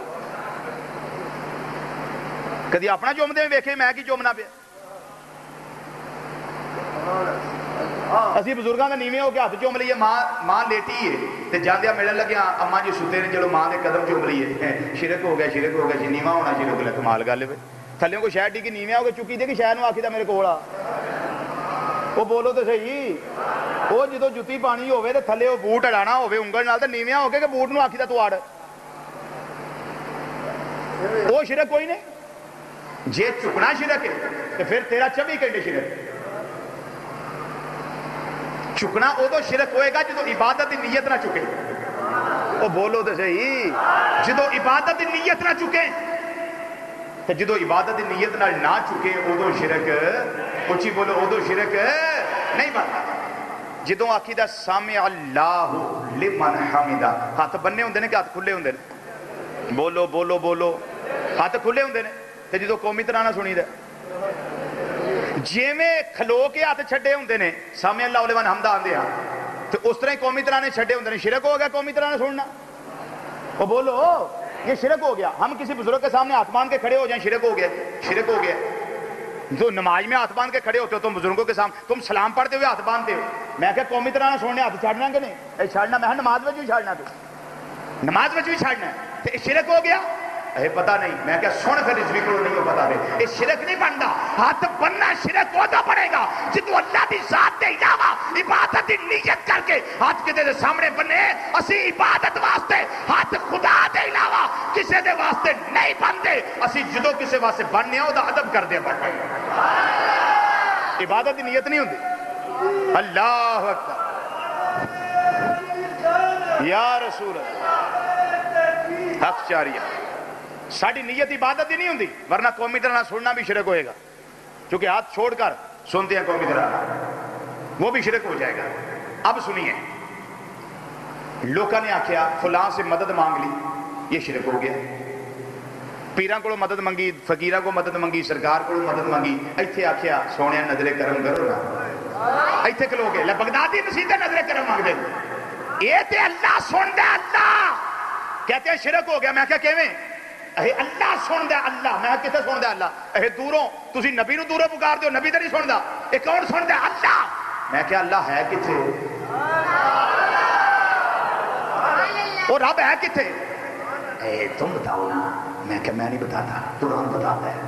S1: کدی اپنا چومدے میں ویکھے میں کی چومنا پیا، اسی بزرگاں دے نیویں ہو کے ہاتھ چوم لیے، ماں لیٹی ہے تے جاندیا ملن لگیا اما جی ستے نے چلو ماں دے قدم چوم لیے، شرک ہو گیا جی، نیواں ہونا شرک ہے، کمال گل ہے، تھلیوں کو شاید ڈگی نیویں ہو کے چکی دے کہ شاید نو آکھی دا میرے کول آ، وہ بولو تو صحیح، وہ جدو جتی پانی ہوئے تے تھلے وہ بوٹ اڑانا ہوئے انگل نال تے نیویں ہو کے کہ بوٹ نو آکھی دا تو آڑ، وہ شرک کوئی نہیں۔ جے چکنا شرک ہے تو پھر تیرا 24 گھنٹے شرک ہے۔ چکنا ادو شرک ہوئے گا جدو عبادت دی نیت نہ چکے، او بولو تو صحیح، جدو عبادت دی نیت نہ چکے، تو جدو عبادت دی نیت نہ چکے ادو شرک، اچھی بولو ادو شرک نہیں بنتا۔ جدو آخی دا سامع اللہ لمن حمدہ، ہاتھ بننے ہوندے نے کہ ہاتھ کھلے ہوندے نے؟ بولو بولو بولو، ہاتھ کھلے ہوندے نے۔ تو جدو قومی ترانہ سنی دا جی میں کھلو کے ہاتھ چھڑے ہوندے نے سامع اللہ لمن حمدہ آندے ہاں، تو اس طرح قومی ترانے چھڑے ہوندے نے، شرک ہو گیا قومی ترانے سننا؟ وہ بولو یہ شرک ہو گیا۔ ہم کسی بزرگ کے سامنے ہاتھ باندھ کے کھڑے ہو جائیں، شرک ہو گیا، شرک ہو گیا۔ جو نماز میں ہاتھ باندھ کے کھڑے ہوتے ہو تم بزرگوں کے سامنے، تم سلام پڑھتے ہوئے ہاتھ باندھتے ہو، میں کہ قومی ترانے سننے ہاتھ چھڑنا کہ نہیں؟ اے چھڑنا، میں نماز میں بھی چھڑنا، تو نماز میں بھی چھڑنا ہے، تو یہ شرک ہو گیا؟ اے پتہ نہیں، میں کہ سن پھر اس بھی کو نہیں ہو پتا رہے، یہ شرک نہیں بنتا۔ ہاتھ بننا شرک ہوتا پڑے گا جدو اللہ دی ذات دے علاوہ عبادت دی نیت کر کے ہاتھ کسی دے سامنے بنے۔ اسی عبادت واسطے ہاتھ خدا دے علاوہ کسی دے واسطے نہیں بنتے، اسی جدو کسی واسطے بننے ہو دا ادب کر دے بڑھتے، عبادت دی نیت نہیں ہوتی۔ اللہ اکبر، یا رسول اللہ، حق چاریہ، ساڑھی نیت عبادت ہی نہیں ہوتی، ورنہ قومی ترانہ سننا بھی شرک ہوئے گا، چونکہ ہاتھ چھوڑ کر سنتے ہیں قومی ترانہ، وہ بھی شرک ہو جائے گا۔ اب سنیے، لوگوں نے آکھیا فلاں سے مدد مانگ لی، یہ شرک ہو گیا۔ پیران کو مدد منگی، فقیران کو مدد منگی، سرکار کو مدد منگی، ایتھے آکھیا سونے نظر کرم کرو نا، ایتھے کلو گے بغدادی مسیح نظر کرم مانگ دے، یہ تے اللہ سن دے، اللہ کہتے ہیں شرک ہو گیا۔ میں کہا کیویں؟ اے اللہ سن دے، اللہ، میں کتے سن دے اللہ؟ اے دوروں تسی نبی نو دوروں پکار دیو، نبی تے نہیں سن دا، اے کون سن دے؟ اللہ۔ میں کہا اللہ ہے کتے؟ وہ رب ہے کتے؟ اے تم بتاؤ نا۔ میں کہا میں نہیں بتاتا، قرآن بتاتا ہے،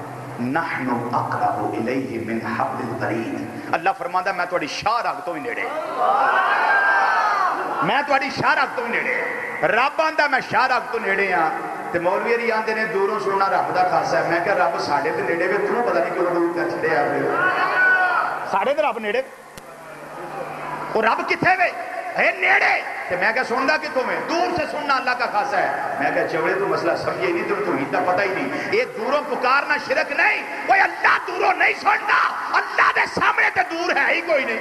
S1: نحن اقرب الیہ من حبل الورید۔ اللہ فرماتا ہے میں تھوڑی شاہ رگ تو ہی نیڑے، میں تھوڑی شاہ رگ تو ہی نیڑے۔ رب آندا میں شاہ رگ تو نیڑے ہاں، تے مولوی علی آندے نے دوروں سننا رب دا خاصا ہے۔ میں کہا رب ساڑھے تے نیڑے وے، تمہیں پتہ نہیں کیوں دور کر چھڑے آ رہے ہو، ساڑھے تے رب نیڑے، وہ رب کتھے وے؟ اے نیڑے۔ تے میں کہا سندا کتوں میں؟ دور سے سننا اللہ کا خاصا ہے۔ میں کہا چوڑے تو مسئلہ سمجھے نہیں، تو توحید کا پتہ ہی نہیں۔ یہ دوروں پکارنا شرک نہیں، کوئی اللہ دوروں نہیں سننا، اللہ دے سامنے تے دور ہے ہی کوئی نہیں۔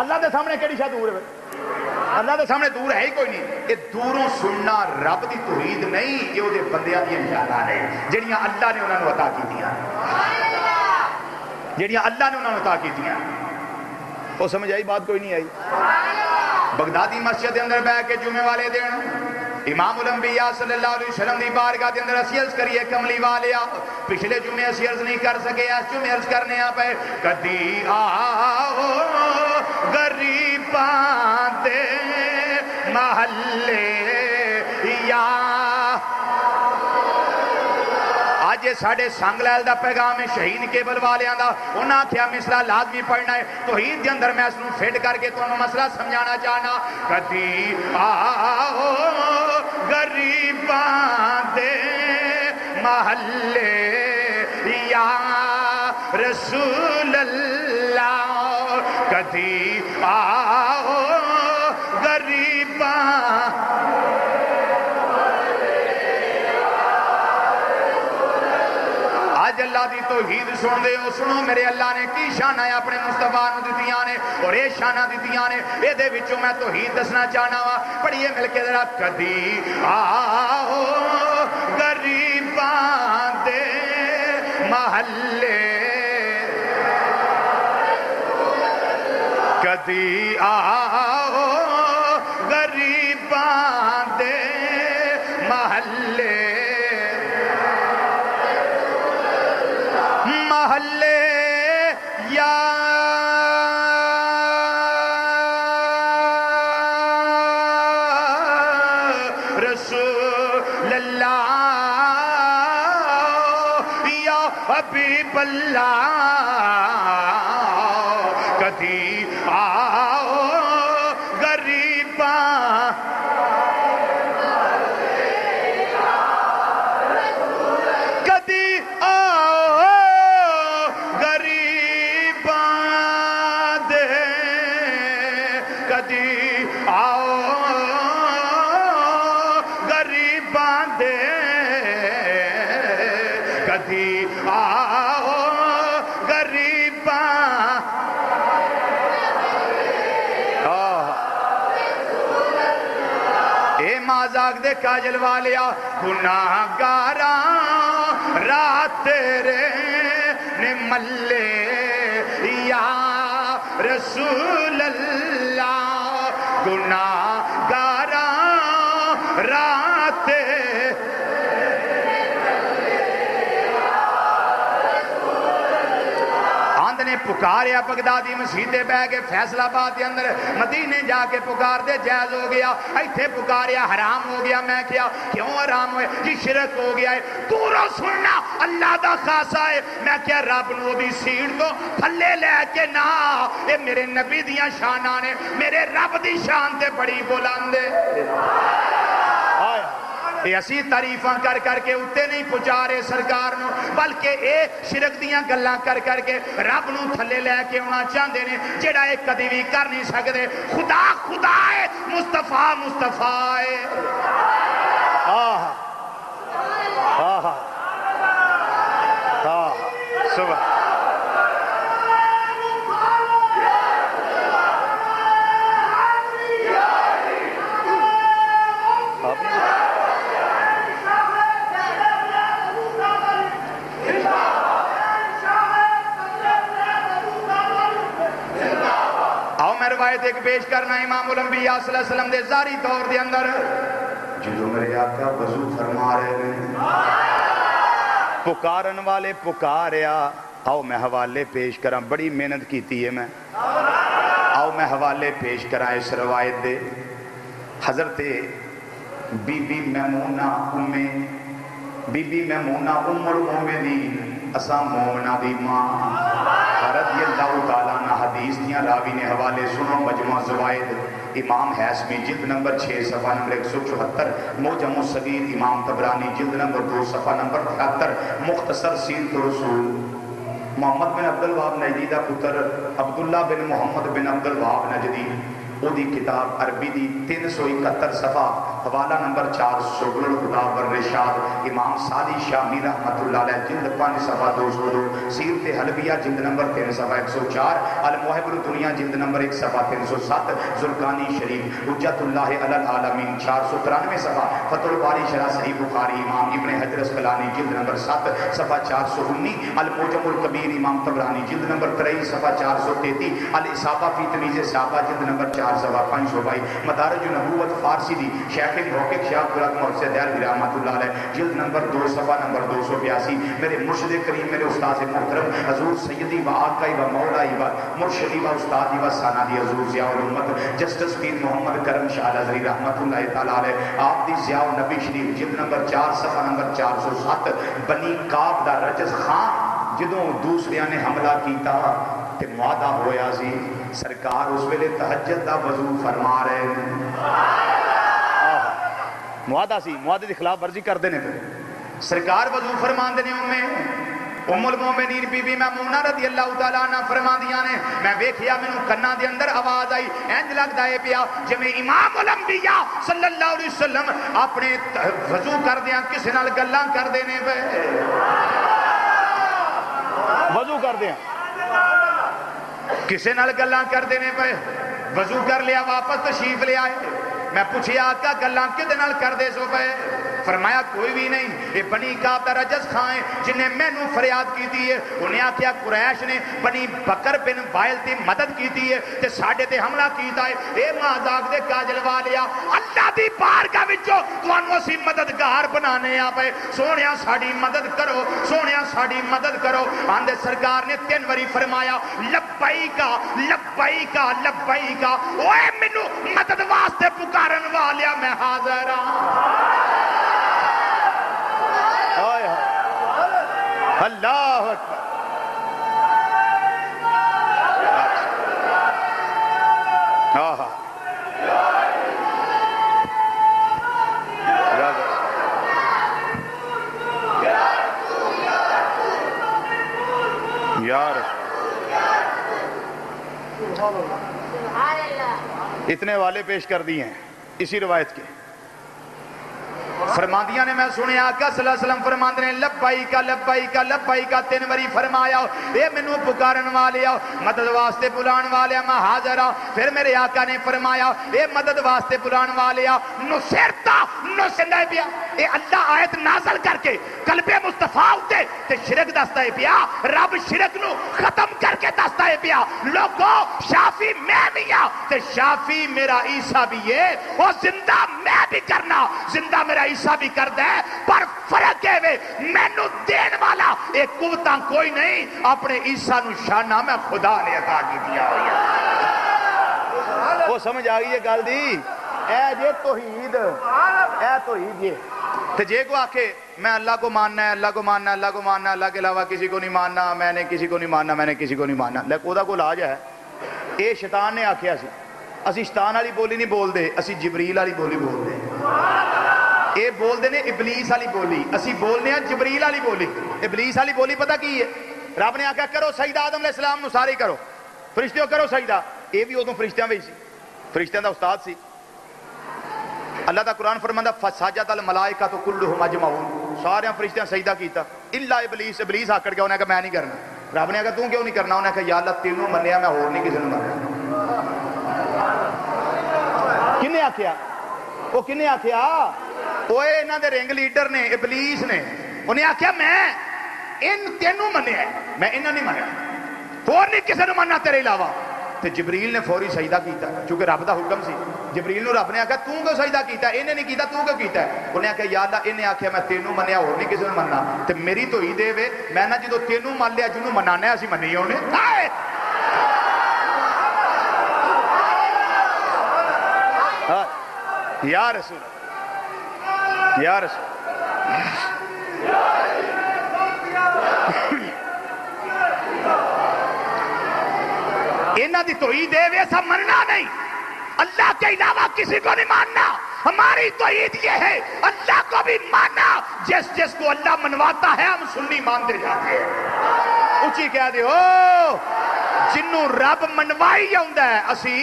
S1: اللہ دے سامنے کیڑی شاہ دور ہے؟ اللہ دے سامنے دور ہے ہی کوئی نہیں۔ یہ دوروں سننا رب دی توحید نہیں، یہ وہ بندیاں دی انجانا نے جڑیاں اللہ نے انہوں نے عطا کی دیا، جڑیاں اللہ نے انہوں نے عطا کی دیا۔ وہ سمجھ آئی بات؟ کوئی نہیں آئی؟ بغدادی مسجد کے اندر بیٹھ کے جمعے والے دن امام الانبیاء صلی اللہ علیہ وسلم دی بارگاہ کے اندر اسی عرض کریے کملی والیا، پچھلے جمعے اسی عرض نہیں کر سکے، اس جمعے عرض کرنے آپ ہے، کدی آؤ غریباں دے محلے یا آج یہ ساڑھے سانگلیل دا پیغام ہے شہید کیبل والیاں دا، انہاں کیا مسئلہ لازمی پڑھنا ہے توحید دے اندر میں اس نو فیڈ کر کے تو مسئلہ سمجھانا چاہنا۔ کدی آؤ غریباں دے محلے یا رسول اللہ، کدی آؤ غریباں۔ آج اللہ دی توحید سن دے ہو، سنو میرے اللہ نے کی شانہ ہے اپنے مصطفیٰ نو دتیاں نے، اور اے شانہ دتیاں نے، اے دے وچوں میں توحید دسنا چاہنا وا۔ پڑھیے مل کے ذرا، کدی آؤ غریباں دے محلے، کدی آؤ غریباں دے محلے، محلے یا رسول اللہ یا حبیب اللہ، کدی آؤ غریباں، کدی آؤ غریباں دے کدی آؤ غریباں اے مازاق دے کاجل والیا گناہگاراں رات تیرے نے ملے یا رسول اللہ گناہگاراں رات نے پکاریا بغدادی مسجد بہ کے فیصل آباد کے اندر مدینے جا کے پکار دے جائز ہو گیا ایتھے پکاریا حرام ہو گیا میں کیا کیوں حرام ہوئے جی شرک ہو گیا ہے دوروں سننا اللہ دا خاصا ہے میں کیا رب نو دی سیڑ تو پھلے لے کے نا اے میرے نبی دیاں شاناں نے میرے رب دی شان تے بڑی بلند ہے اے اسی تعریفاں کر کر کے اتے نہیں پہنچا رہے سرکار نو بلکہ اے شرک دیاں گلاں کر کر کے رب نو تھلے لے کے ہونا چاہندے نے جڑا اے کدی بھی کر نہیں سکدے خدا خدا ہے مصطفیٰ مصطفیٰ ہے صبح روایت ایک پیش کرنا امام الانبیاء صلی اللہ علیہ وسلم دے زاری دور دے اندر جدو میرے آقا وضو فرما رہے ہیں پکارن والے پکاریا آؤ میں حوالے پیش کراں بڑی محنت کیتی ہے میں آؤ میں حوالے پیش کراں اس روایت دے حضرت بی بی میمونہ ام المومنین اساں مومنہ دی ماں رضی اللہ تعالیٰ عنہ حدیث دیاں راوی نے حوالے سنو مجموعہ زوائد امام حیثمی جلد نمبر 6 صفحہ نمبر 174 موجم الصغیر امام طبرانی جلد نمبر 2 صفحہ نمبر 73 مختصر سیرت رسول محمد بن عبدالوہاب نجدی دا پتر عبداللہ بن محمد بن عبدالوہاب نجدی او دی کتاب عربی دی 371 صفحہ حوالہ نمبر 400 الخدا والرشاد امام سعدی شامی رحمت اللہ علیہ جلد 5 صفحہ 202 سیرت حلبیہ جلد نمبر 3 صفحہ 104 المحب الدنیا جلد نمبر 1 صفحہ 307 زرقانی شریف حجت اللہ علی العالمین 493 صفحہ فتح الباری شرح صحیح بخاری امام ابن حجر اسقلانی جلد نمبر 7 صفحہ 419 الموجم الکبیر امام طبرانی جلد نمبر 23 صفحہ 433 الاصابہ فی تمیز صحابہ جلد نمبر 4 صفحہ 522 مدارج النبوت فارسی دی شیخ محقق شاہ عبدالحق محسن دہلوی رحمۃ اللہ علیہ جلد نمبر 2 صفحہ نمبر 282 میرے مرشد کریم میرے استاد محترم حضور سیدی و آقائی و مولائی و مرشدی و استادی و سانادی حضور ضیاء الامت جسٹس پیر محمد کرم شاہ الازہری رحمۃ اللہ تعالی علیہ آپ دی ضیاء النبی شریف جلد نمبر 4 صفحہ نمبر 407 بنی کعب دا رجز خان جدوں دوسریاں نے حملہ کیتا تے معاہدہ ہویا سی سرکار اس ویلے تہجد دا وضو فرما رہے ہیں معاہدہ سی معاہدے دی خلاف ورزی کر دینے پہ سرکار وضو فرمان دینے ام المومنین بی بی میمونہ رضی اللہ تعالیٰ عنہ فرما دیاں نے میں ویکھیا مینوں کنا دے اندر آواز آئی انج لگدا ہے پیا جویں امام الانبیاء صلی اللہ علیہ وسلم اپنے وضو کر دیاں کسے نال گلاں کر دینے پہ وضو کر دیاں کسے نال گلاں کر دینے پہ وضو کر لیا واپس تشریف لے آئے میں پوچھیا آقا گلاں کدے نال کر دے سو پے فرمایا کوئی بھی نہیں یہ بنی کعب دا رجز خان ہے جنہیں مینوں فریاد کیتی ہے انہیں آکھیا قریش نے بنی بکر بن وائل دی مدد کیتی ہے تے ساڈے تے حملہ کیتا ہے اے مازاق دے کاجل والیا اللہ دی بارگاہ وچوں تانوں اسی مددگار بنانے آ پئے سونیا ساڈی مدد کرو سونیا ساڈی مدد کرو آندے سرکار نے 3 واری فرمایا لبیکا لبیکا لبیکا اوے مینوں مدد واسطے پکارن والیا میں حاضر ہاں اللہ اکبر اتنے والے پیش کر دیے ہیں اسی روایت کے. فرماندیاں نے میں سنے آقا صلی اللہ علیہ وسلم فرماندے نے لبیک لبیک لبیک 3 باری فرمایا اے مینوں پکارن والے مدد واسطے بلان والے میں حاضر ہاں. پھر میرے آقا نے فرمایا اے مدد واسطے بلان والے نصرتا نصرتا پیا. اے اللہ آیت نازل کر کے قلب مصطفیٰ تے تے شرک دستا ہے پیا. رب شرک نو ختم کر کے دستا ہے پیا. لوگو شافی میں بھی ہاں تے شافی میرا عیسیٰ بھی ہے اور زندہ میں بھی کرنا زندہ میرا عیسیٰ بھی کردا ہے. پر فرق ہے وے مینوں دین والا ایک قوتاں کوئی نہیں. اپنے عیسیٰ نو شانہ میں خدا نے عطا کی دیا ہویا. وہ سمجھ آ گئی ہے گل دی. اے جے توحید اے توحید یہ تے جے کو آکھے میں اللہ کو ماننا ہے اللہ کو ماننا ہے اللہ کو ماننا ہے اللہ کے علاوہ کسی کو نہیں ماننا میں نے کسی کو نہیں ماننا میں نے کسی کو نہیں ماننا. لیکن اودا کوئی علاج ہے. اے شیطان نے آکھیا سی اسی شیطان والی بولی نہیں بول دے اسی جبریل والی بولی بول دے. اے بول دے نے ابلیس والی بولی اسی بولنے ہیں جبریل والی بولی. ابلیس والی بولی پتہ کی ہے؟ رب نے آکھیا کرو سجدہ آدم علیہ السلام نو سارے کرو فرشتیوں کرو سجدہ. اے بھی ادوں فرشتیاں وچ سی فرشتیاں دا استاد سی. اللہ دا قرآن فرماندا فسجد الملائکہ کلھم اجمعون سارے فرشتیاں سجدہ کیتا الا ابلیس. ابلیس آکڑ گیا انہیں کہا میں نہیں کرنا. رب نے کہا تو کیوں نہیں کرنا؟ انہیں کہا یا اللہ تینوں منیا میں اور نہیں کسی نے منیا. کنے آکھیا وہ کنے آکھیا اوے انہاں دے رنگ لیڈر نے ابلیس نے. انہیں آکھیا میں ان تینوں منیا میں انہاں نہیں منیا اور نہیں کسی نے مننا تیرے علاوہ. تے جبریل نے فوری سجدہ کیتا چونکہ رب دا حکم سی. جبریل نو رب نے آکھیا تو کیوں سجدہ کیتا انہیں نہیں کیتا تو کیوں کیتا ہے؟ انہیں آکھیا یا اللہ انہیں آکھیا میں تینوں منیا اور نہیں کسی نے مننا تے میری تو ہی دے وے میں نہ جدو تینوں من لیا جنوں منانا ہے اسی منی ہونے. یا رسول یا رسول انہاں دی توحید ہے ویسا مننا نہیں اللہ کے علاوہ کسی کو نہیں ماننا. ہماری توحید یہ ہے اللہ کو بھی ماننا. جس جس کو اللہ منواتا ہے ہم سنی مانتے جاتے ہیں. اونچی کہہ دے ہو جنوں رب منوائی ہوندا ہے اسی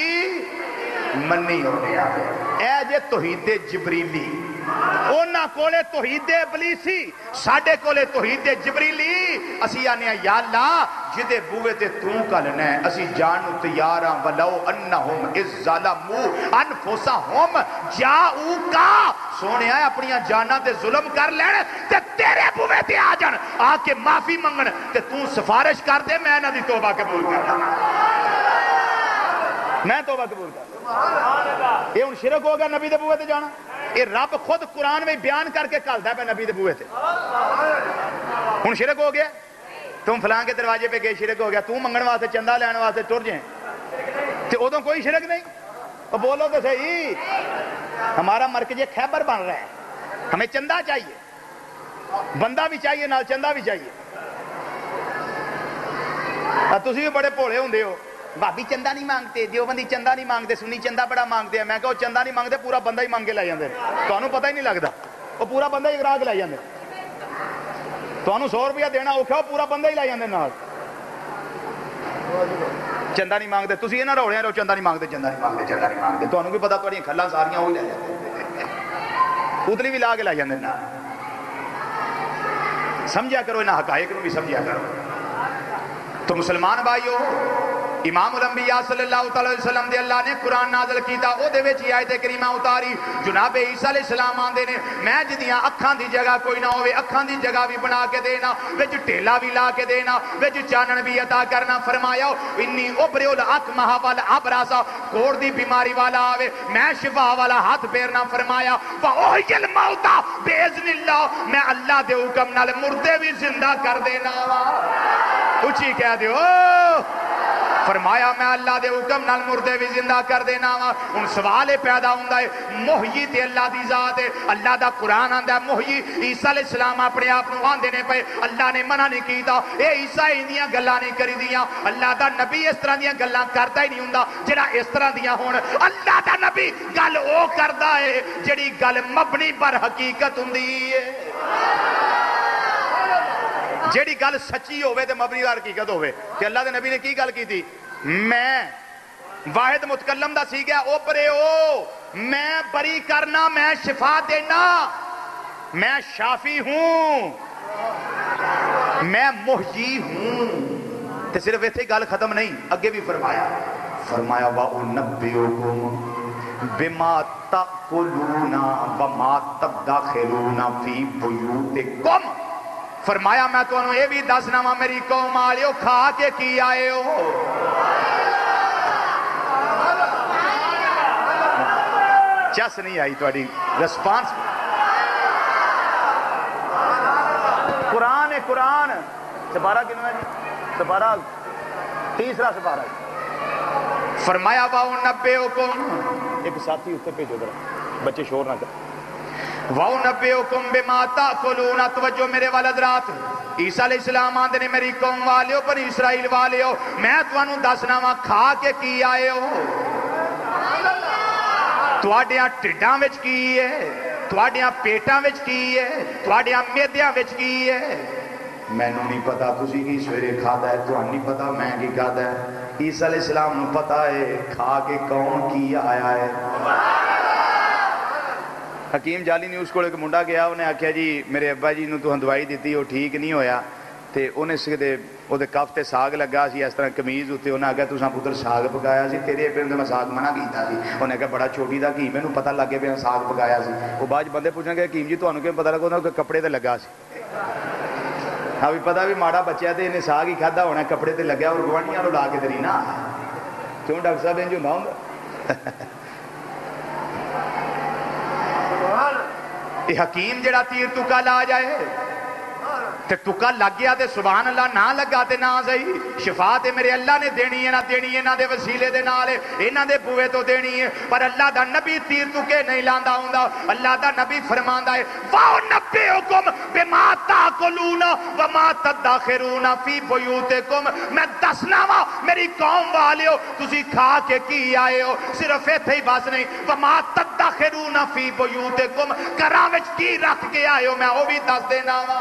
S1: منی ہوندے آ. اے جے توحید جبریلی اونا کولے توحید ابلیسی ساڈے کولے توحید جبریلی. اسی آنے یا اللہ جدے بوئے تے تو کلنا ہے اسی جانو تیاراں ولو انہم اذ ظلموا انفسہم جاؤکا. سونے آئے اپنیاں جانا تے ظلم کر لین تے تیرے بوئے تے آ جان آ کے معافی منگن تے تو سفارش کر دے میں نہ دی توبہ قبول کر لوں میں توبہ قبول کر لوں. یہ ان شرک ہو گیا نبی دے بوئے تے جانا. یہ رب خود قرآن میں بیان کر کے کھلدا ہے پہ نبی دے بوئے تے. ہن شرک ہو گیا تم فلاں کے دروازے پہ گئے شرک ہو گیا. تو منگن واسطے چندہ لین واسطے ٹر جائیں تے ادوں کوئی شرک نہیں. اور بولو تو صحیح ہمارا مرکز خیبر بن رہا ہے ہمیں چندہ چاہیے بندہ بھی چاہیے نال چندہ بھی چاہیے. تسی بھی بڑے بھولے ہوندے ہو بھابی چندہ نہیں مانگتے دیوبندی چندہ نہیں مانگتے سنی چندہ بڑا مانگتے ہیں. میں کہ وہ چندہ نہیں مانگتے پورا بندہ ہی مانگ کے لے جاندے. تانوں پتہ ہی نہیں لگتا وہ پورا بندہ ہی اگرا کے لے جاندے. تانوں 100 روپیہ دینا اوکھا پورا بندہ ہی لے جاندے نال. چندہ نہیں مانگتے تسی انہاں روڑیاں رو چندہ نہیں مانگتے چندہ نہیں مانگتے چندہ نہیں مانگتے. تانوں کی پتہ تہاڈیاں کھلاں ساریاں وہی لے جاندے اتلی بھی لا کے لے جاندے نال. سمجھا کرو انہاں حقائق نو بھی سمجھا کرو. تو مسلمان بھائیو امام الانبیاء صلی اللہ علیہ وسلم دے اللہ نے قرآن نازل کیتا او دے وچ آیت کریمہ اتاری. جناب عیسیٰ علیہ السلام آندے نے میں جدیاں اکھاں دی جگہ کوئی نہ ہوئے اکھاں دی جگہ بھی بنا کے دینا وچ ٹیلا بھی لا کے دینا وچ چانن بھی عطا کرنا. فرمایا انی ابرئ الاکمہ والابرص کوڑ دی بیماری والا آوے میں شفا والا ہاتھ پھیرنا. فرمایا واحی الموتى باذن اللہ میں اللہ دے حکم نال مردے بھی زندہ کر دینا. اونچی کہہ دیو فرمایا میں اللہ دے حکم نال مردے بھی زندہ کر دینا وا. ہن سوال پیدا ہوندا ہے محیی تے اللہ دی ذات ہے. اللہ دا قرآن آندا ہے محیی. عیسیٰ علیہ السلام اپنے آپ نو آندے نے پے اللہ نے منع نہیں کیتا اے عیسیٰ ایندیاں گلاں نہیں کری دیاں. اللہ دا نبی اس طرح دیاں گلاں کردا ہی نہیں ہوندا جڑا اس طرح دیاں ہون. اللہ دا نبی گل او کردا ہے جڑی گل مبنی پر حقیقت ہوندی ہے جیڑی گل سچی ہوئے تے مبنی پر حقیقت ہوئے. کہ اللہ دے نبی نے کی گل کی تھی میں واحد متکلم دا سی گیا او پرے او میں بری کرنا میں شفا دینا میں شافی ہوں میں محیی ہوں تے صرف ایتھے گل ختم نہیں اگے بھی فرمایا وَأُنَبِّئُكُمْ بِمَا تَأْكُلُونَ وَمَا تَدَّخِرُونَ فِي بُيُوتِكُمْ فرمایا میں تو انہوں یہ بھی دسنا وا میری قوم آلیو کھا کے کی آئے ہو چس نہیں آئی توڑی رسپانس قرآن ہے قرآن سپارہ کنوں ہے جی سپارہ تیسرا سپارہ فرمایا وَأُنَبِّئُكُمْ ایک ساتھی اتنے بھیجو ذرا بچے شور نہ کر وَأُنَبِّئُكُمْ بِمَا تَأْكُلُونَ توجہ میرے والدرات عیسیٰ علیہ السلام آندے نے میری قوم والیو پر اسرائیل والیو میں تانوں دسنا وا کھا کے کی آئے ہو تواڈیاں ٹھڈاں وچ کی ہے تواڈیاں پیٹاں وچ کی ہے تواڈیاں میدیاں وچ کی ہے مینوں نہیں پتا تسی کی سویرے کھادا ہے تانوں نہیں پتا میں کی کھادا ہے عیسیٰ علیہ السلام نوں پتا ہے کھا کے کون کی آیا ہے حکیم جعلی نیوز کو ایک منڈا گیا انہیں آکھیا جی میرے ابا جی نوں تو دوائی دیتی وہ ٹھیک نہیں ہویا تے انہیں سکتے وہ کف تے ساگ لگا سی اس طرح کمیز ہوتے انہیں آگیا تساں پتر ساگ پکایا سی تیرے پہ میں ساگ منع کیتا سی انہیں کہا بڑا چھوٹی دا کی مینوں پتہ لگ گیا ساگ پکایا سی وہ بعد بندے پوچھیں گے حکیم جی تانوں کیوں پتہ لگا انہیں کپڑے تے لگا سی ہاں بھی پتہ بھی ماڑا بچہ تے انہیں ساگ ہی کھادا ہونا کپڑے تے لگیا اور گوانڈیاں نوں لا کے تری نا کیوں ڈاکٹر صاحب انج ہوندا ہوندا یہ حکیم جڑا تیر تکا لا جائے تے تکا لگ گیا تے سبحان اللہ نہ لگا تے نہ صحیح شفا تے میرے اللہ نے دینی ہے نہ دینی ہے نہ دے وسیلے دے نال انہاں دے بوئے تو دینی ہے پر اللہ دا نبی تیر تکے نہیں لاندا ہوندا اللہ دا نبی فرماندا ہے وَأُنَبِّئُكُمْ بِمَا تَأْكُلُونَ وَمَا تَدَّخِرُونَ فِي بُيُوتِكُمْ میں دسنا وا میری قوم والیو تسی کھا کے کی آئے ہو صرف ایتھے ہی بس نہیں وَمَا تَدَّخِرُونَ فِي بُيُوتِكُمْ گھراں وچ کی رکھ کے آئے ہو میں وہ بھی دس دینا وا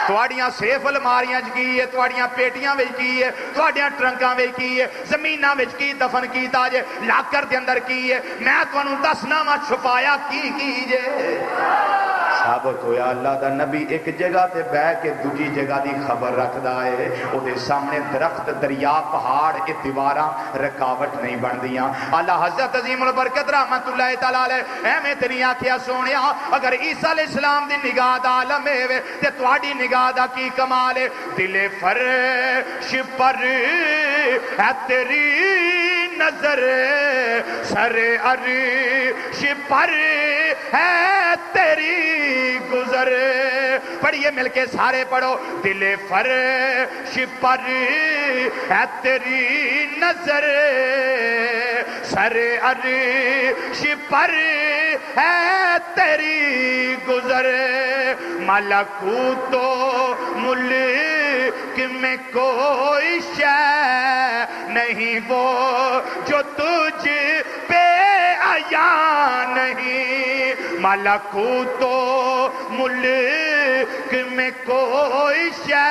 S1: تواڈیاں سیف الماریاں وچ کی ہے تواڈیاں پیٹیاں وچ کی ہے تواڈیاں ٹرنکاں وچ کی ہے زمیناں وچ کی دفن کیتا جے لاکر دے اندر کی ہے میں تانوں دسنا وا چھپایا کی جے ثابت ہویا اللہ دا نبی ایک جگہ تے بیٹھ کے دوجی جگہ دی خبر رکھدا ہے او دے سامنے درخت دریا پہاڑ اے دیواراں رکاوٹ نہیں بندیاں اعلی حضرت عظیم البرکت رحمت اللہ تعالی علیہ ایویں تے نہیں آکھیا سونیا اگر عیسیٰ علیہ السلام دی نگاہ دا عالم ہے تے تواڈی نگاہ دا کی کمال ہے دل فرش پر ہے تیری نظر سر عرش پر ہے تیری گزر پڑھیے مل کے سارے پڑھو دل فرش پر ہے تیری نظر سر عرش پر ہے تیری گزر ملکوت و ملک میں کوئی شے نہیں وہ جو تجھ پہ آیا نہیں ملکوت و ملک میں کوئی شے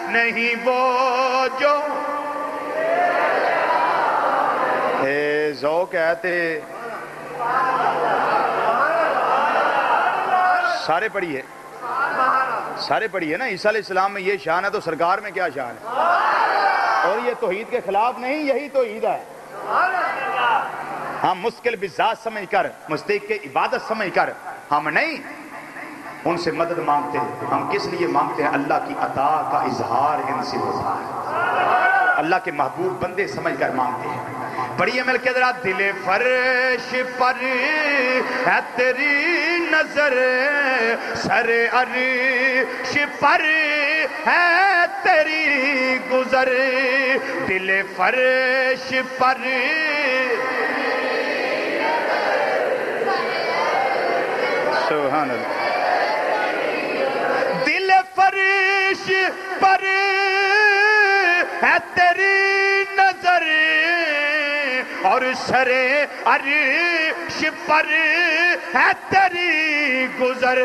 S1: نہیں وہ جو ذوق ہے تے سارے پڑھیے سارے پڑھیے نا عیسیٰ علیہ السلام میں یہ شان ہے تو سرکار میں کیا شان ہے اور یہ توحید کے خلاف نہیں یہی توحید ہے ہم مشکل بذات سمجھ کر مستحق کے عبادت سمجھ کر ہم نہیں ان سے مدد مانگتے ہم کس لیے مانگتے ہیں اللہ کی عطا کا اظہار ان سے ہوتا ہے اللہ کے محبوب بندے سمجھ کر مانگتے ہیں پڑھیے مل کے ذرا دل فرش پر ہے تیری نظر سر عرش پر ہے تیری گزر دل فرش پر سبحان اللہ دل فرش پر ہے تیری نظر اور سر عرش پر ہے تیری گزر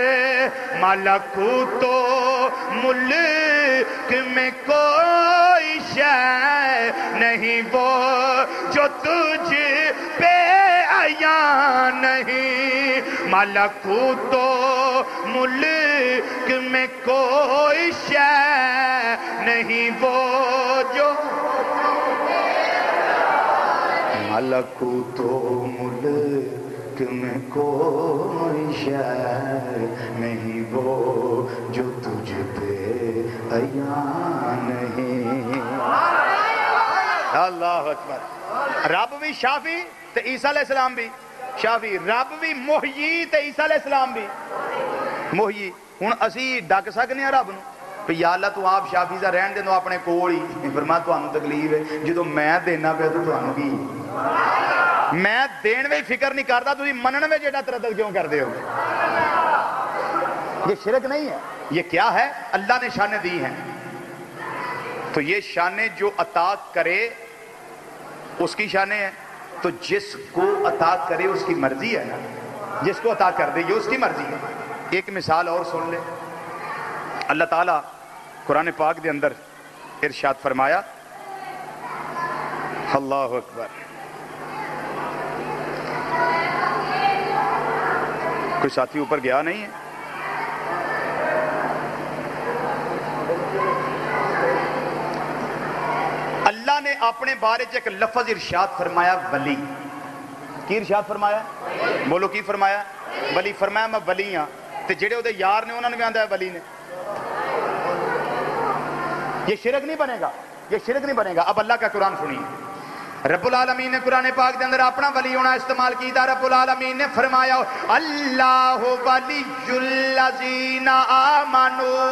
S1: ملکوت و ملک میں کوئی شے نہیں وہ جو تجھ پہ عیاں نہیں ملکوت و ملک میں کوئی شے نہیں وہ جو ملکوت و ملک میں کوئی شے نہیں وہ جو تجھ پہ عیاں نہیں اللہ اکبر رب بھی شافی تے عیسیٰ علیہ السلام بھی شافی رب بھی محیی تے عیسیٰ علیہ السلام بھی محیی ہن اسی ڈک سکنے ہیں رب نو کہ یا اللہ تو آپ شافی دا رہن دے دو اپنے کول ہی فرما تانوں تکلیف ہے جدوں میں دینا پیا تو تانوں کی میں دین وچ فکر نہیں کردا تسی منن وچ ایڈا تردد کیوں کردے ہو یہ شرک نہیں ہے یہ کیا ہے اللہ نے شانیں دی ہیں تو یہ شانیں جو عطا کرے اس کی شانیں ہیں تو جس کو عطا کرے اس کی مرضی ہے نا جس کو عطا کر دے یہ اس کی مرضی ہے ایک مثال اور سن لے اللہ تعالیٰ قرآن پاک دے اندر ارشاد فرمایا اللہ اکبر کوئی ساتھی اوپر گیا نہیں ہے اللہ نے اپنے بارے ایک لفظ ارشاد فرمایا ولی کی ارشاد فرمایا بولو کی فرمایا ولی فرمایا میں ولی ہاں تے جڑے وہ یار نے انہوں نے بھی آندہ ہے ولی نے یہ شرک نہیں بنے گا یہ شرک نہیں بنے گا اب اللہ کا قرآن سنیے رب العالمین نے قرآن پاک دے اندر اپنا ولی ہونا استعمال کیتا رب العالمین نے فرمایا اللہ ولی الذین آمنوا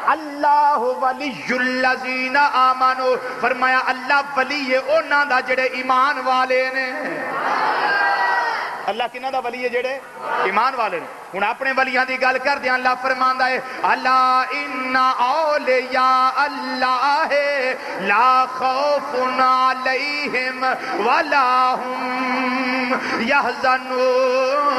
S1: اللہ ولی الذین آمنوا فرمایا اللہ ولی ہے انہاں دا جڑے ایمان والے نے اللہ کنہ دا ولی ہے جڑے ایمان والے نے ہن اپنے ولیاں دی گل کر دیاں اللہ فرماندا ہے الا ان اولیاء اللہ لا خوف علیہم ولا هم يحزنون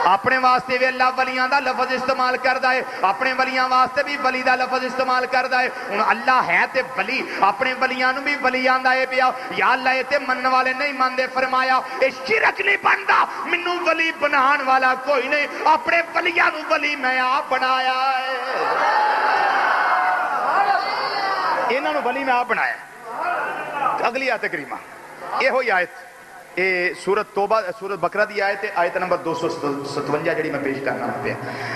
S1: اپنے واسطے بھی اللہ ولیاں دا لفظ استعمال کردا ہے اپنے ولیاں واسطے بھی ولی دا لفظ استعمال کردا ہے ہن اللہ ہے تے ولی اپنے ولیاں نو بھی ولی آندا ہے پیا یا اللہ اے تے منن والے نہیں مندے فرمایا اے شرک نہیں بندا مینوں ولی بنان والا کوئی نہیں اپنے ولیاں نو ولی میں آپ بنایا ہے انہاں نو ولی میں آپ بنایا اگلی آیت کریمہ یہ ہوئی آیت سورت توبہ سورت بقرہ دی آیت نمبر 257 جڑی میں پیش کرنا پہ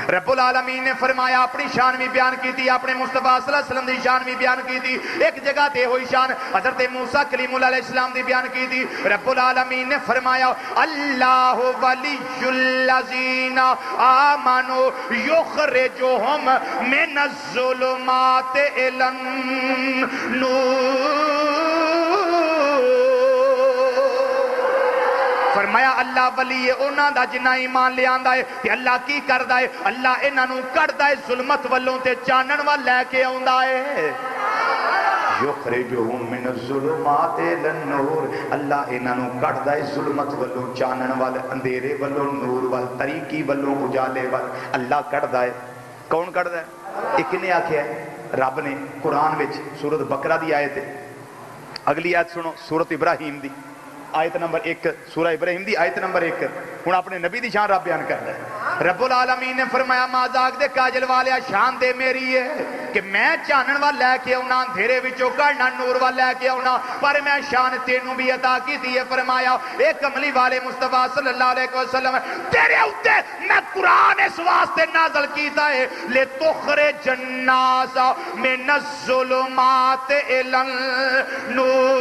S1: رب العالمین نے فرمایا اپنی شان بھی بیان کی تھی اپنے مصطفیٰ صلی اللہ علیہ وسلم دی شان بھی بیان کی تھی ایک جگہ تے ہوئی شان حضرت موسیٰ کلیم اللہ علیہ السلام دی بیان کی تھی رب العالمین نے فرمایا اللہ ولی الذین آمنوا یخرجہم من الظلمات الی النور فرمایا اللہ ولی انہاں دا جنہ ایمان لے آندا ہے کہ اللہ کی کردا ہے اللہ انہاں نو کڈدا ہے ظلمت والوں تے چانن ول لے کے آندا ہے یخرجہم من الظلمات الی النور اللہ انہاں نو کڈدا ہے ظلمت والوں چانن ول اندھیرے والوں نور ول طریقی والوں اجالے ول اللہ کڈدا ہے کون کڈدا ہے ایک نے آکھیا ہے رب نے قرآن وچ سورۃ بقرہ دی آیت ہے اگلی آیت سنو سورۃ ابراہیم دی آیت نمبر 1 سورہ ابراہیم دی آیت نمبر 1 ہن اپنے نبی دی شان رب بیان کردا ہے رب العالمین نے فرمایا مازاق دے کاجل والیا شان دے میری ہے کہ میں چانن وال لے کے آنا اندھیرے وچوں کڈنا نور وال لے کے آنا پر میں شان تینوں بھی عطا کیتی ہے فرمایا اے کملی والے مصطفیٰ صلی اللہ علیہ وسلم تیرے اوتے میں قرآن اس واسطے نازل کیتا ہے لتخرج الناس من الظلمات الی النور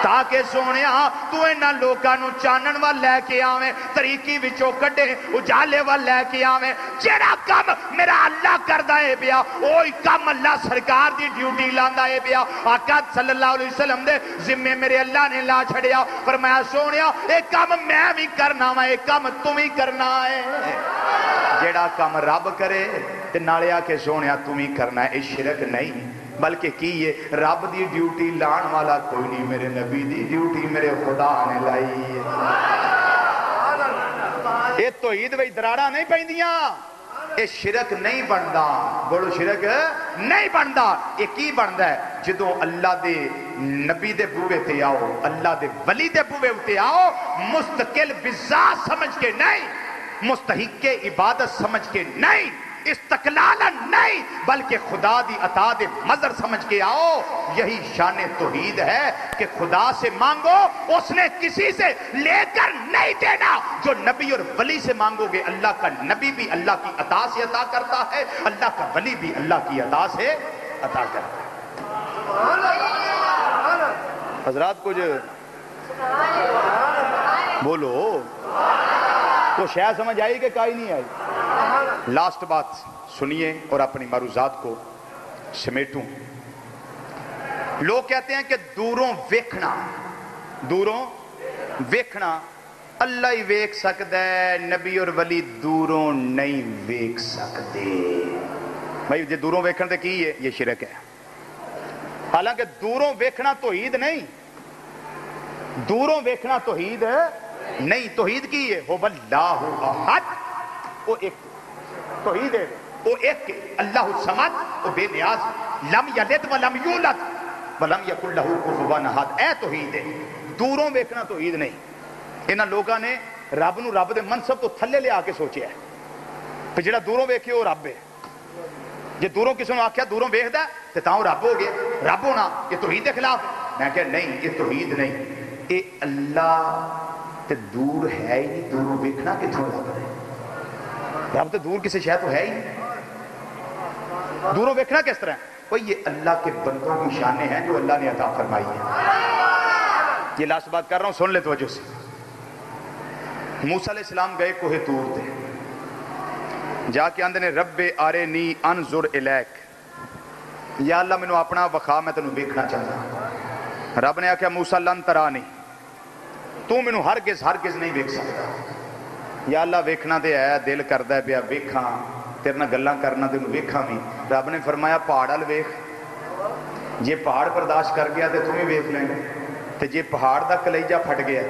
S1: تاکہ سونیا تو انہاں لوکاں نو چانن وال لے کے آویں طریقی وچوں کڈے اجالے وال لے کے آویں جڑا کم میرا اللہ کردا ہے پیا اوہی کم اللہ سرکار دی ڈیوٹی لاندا ہے پیا آقا صلی اللہ علیہ وسلم دے ذمے میرے اللہ نے لا چھڑیا فرمایا سونیا اے کم میں بھی کرنا وا اے کم تم ہی کرنا ہے جڑا کم رب کرے تے نالے آ کے سونیا تم ہی کرنا ہے اے شرک نہیں بلکہ کی یہ رب دی ڈیوٹی لان والا کوئی نہیں میرے نبی دی ڈیوٹی میرے خدا نے لائی ہے یہ توحید وچ دراڑاں نہیں پیندیاں، یہ شرک نہیں بندا، بولو شرک نہیں بندا۔ یہ کی بندا ہے؟ جدوں اللہ دے نبی دے بوئے تے آؤ، اللہ دے ولی دے بوئے تے آؤ، مستقل بذات سمجھ کے نہیں، مستحق عبادت سمجھ کے نہیں، استقلالا نہیں، بلکہ خدا دی عطا دے مظہر سمجھ کے آؤ۔ یہی شان توحید ہے کہ خدا سے مانگو، اس نے کسی سے لے کر نہیں دینا۔ جو نبی اور ولی سے مانگو گے، اللہ کا نبی بھی اللہ کی عطا سے عطا کرتا ہے، اللہ کا ولی بھی اللہ کی عطا سے عطا کرتا ہے۔ حضرات کچھ بولو، کو شاید سمجھ آئی کہ کائی نہیں آئی؟ لاسٹ بات سنیے اور اپنی معروضات کو سمیٹوں۔ لوگ کہتے ہیں کہ دوروں ویکھنا، دوروں ویکھنا اللہ ہی ویکھ سکتا ہے، نبی اور ولی دوروں نہیں ویکھ سکتے۔ بھائی جی دوروں ویکھن تے کی ہے؟ یہ شرک ہے۔ حالانکہ دوروں ویکھنا توحید نہیں، دوروں ویکھنا توحید نہیں۔ توحید کی ہے؟ هو اللہ احد، وہ ایک توحید ہے، وہ ایک اللہ الصمد، وہ بے نیاز، لم یلد ولم یولد ولم یکن لہ کفوا احد، اے توحید ہے۔ دوروں ویکھنا توحید نہیں۔ انہاں لوگاں نے رب نو رب دے منصب تو تھلے لے آ کے سوچیا ہے کہ جڑا دوروں ویکھے وہ رب ہے۔ جے دوروں کسی نے آکھیا دوروں ویکھدا تے تاں رب ہو گیا، رب ہونا یہ توحید کے خلاف ہے۔ میں کہ نہیں، یہ توحید نہیں، یہ اللہ تے دور ہے ہی نہیں، دوروں ویکھنا کتھوں رب ہے؟ رب تے دور کسی شے تو ہے ہی نہیں، دوروں ویکھنا کس طرح ہے؟ وہ یہ اللہ کے بندوں کی شانیں ہیں جو اللہ نے عطا فرمائی ہے۔ یہ لاسٹ بات کر رہا ہوں، سن لے توجہ سے۔ موسیٰ علیہ السلام گئے کوہ طور تے، جا کے آندے نے رب آرینی انظر الیک، یا اللہ مینوں اپنا وکھا، میں تینوں ویکھنا چاہتا۔ رب نے آکھیا موسیٰ لن ترانی، تو مینوں ہرگز ہرگز نہیں ویکھ سکتا۔ یا اللہ ویکھنا تے ہے، دل کردا ہے پیا ویکھاں، تیرے نال گلاں کرنا تینوں ویکھاں بھی۔ رب نے فرمایا پہاڑ ال ویکھ، جے پہاڑ برداشت کر گیا تے تم ہی ویکھ لیں، تے جے پہاڑ دا کلیجہ پھٹ گیا،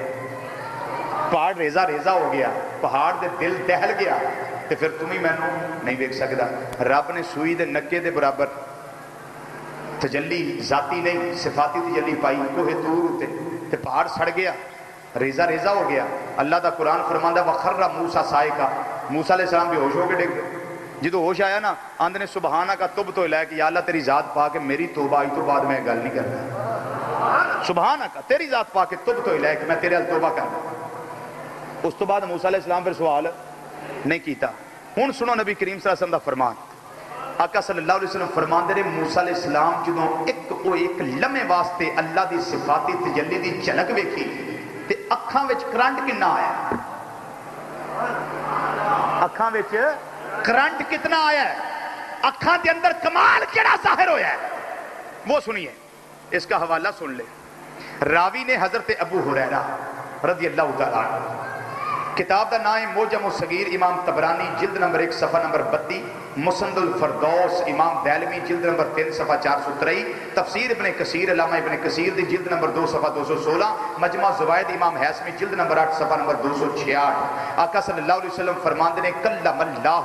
S1: پہاڑ ریزہ ریزہ ہو گیا، پہاڑ دے دل دہل گیا، تے پھر تم ہی مینوں نہیں ویکھ سکدا۔ رب نے سوئی دے نکے دے برابر تجلی ذاتی نہیں صفاتی تجلی پائی کوہ طور تے، تے پہاڑ سڑ گیا، ریزہ ریزہ ہو گیا۔ اللہ دا قرآن فرماندا وَخَرَّ مُوسَىٰ صَاعِقًا، موسیٰ علیہ السلام بھی ہوش ہو کے ڈگ گئے۔ جدو ہوش آیا نا، آندے نے سبحانہ تب تو لے کہ یا اللہ تیری ذات پا کے میری توبہ آئی تو بعد میں گل نہیں کرنا۔ سبحانہ تیری ذات پا کے تب تو لے کہ میں تیرے توبہ کرنا۔ اس تو بعد موسیٰ علیہ السلام پھر سوال نہیں کیتا۔ ہن سنو نبی کریم صلی اللہ علیہ وسلم دا فرمان۔ آقا صلی اللہ علیہ وسلم فرماندے نے موسیٰ علیہ السلام جدوں ایک لمحے واسطے اللہ دی صفاتی تجلی دی جھلک ویکھی تے اکھاں وچ کرنٹ کنا آیا، اکھاں وچ کرنٹ کتنا آیا ہے، اکھاں دے اندر کمال کیڑا ظاہر ہویا ہے، وہ سنیے، اس کا حوالہ سن لے۔ راوی نے حضرت ابو ہریرہ رضی اللہ تعالیٰ عنہ، کتاب دا نام ہے موجم الصغیر، امام طبرانی جلد نمبر 1 صفحہ نمبر 32، مسند الفردوس امام دہلوی جلد نمبر 3 صفحہ 423، تفسیر ابن کثیر علامہ ابن کثیر دی جلد نمبر 2 صفحہ 216، مجمع زوائد امام حیثمی جلد نمبر 8 صفحہ نمبر 266۔ آقا صلی اللہ علیہ وسلم فرماندے نے کلم اللہ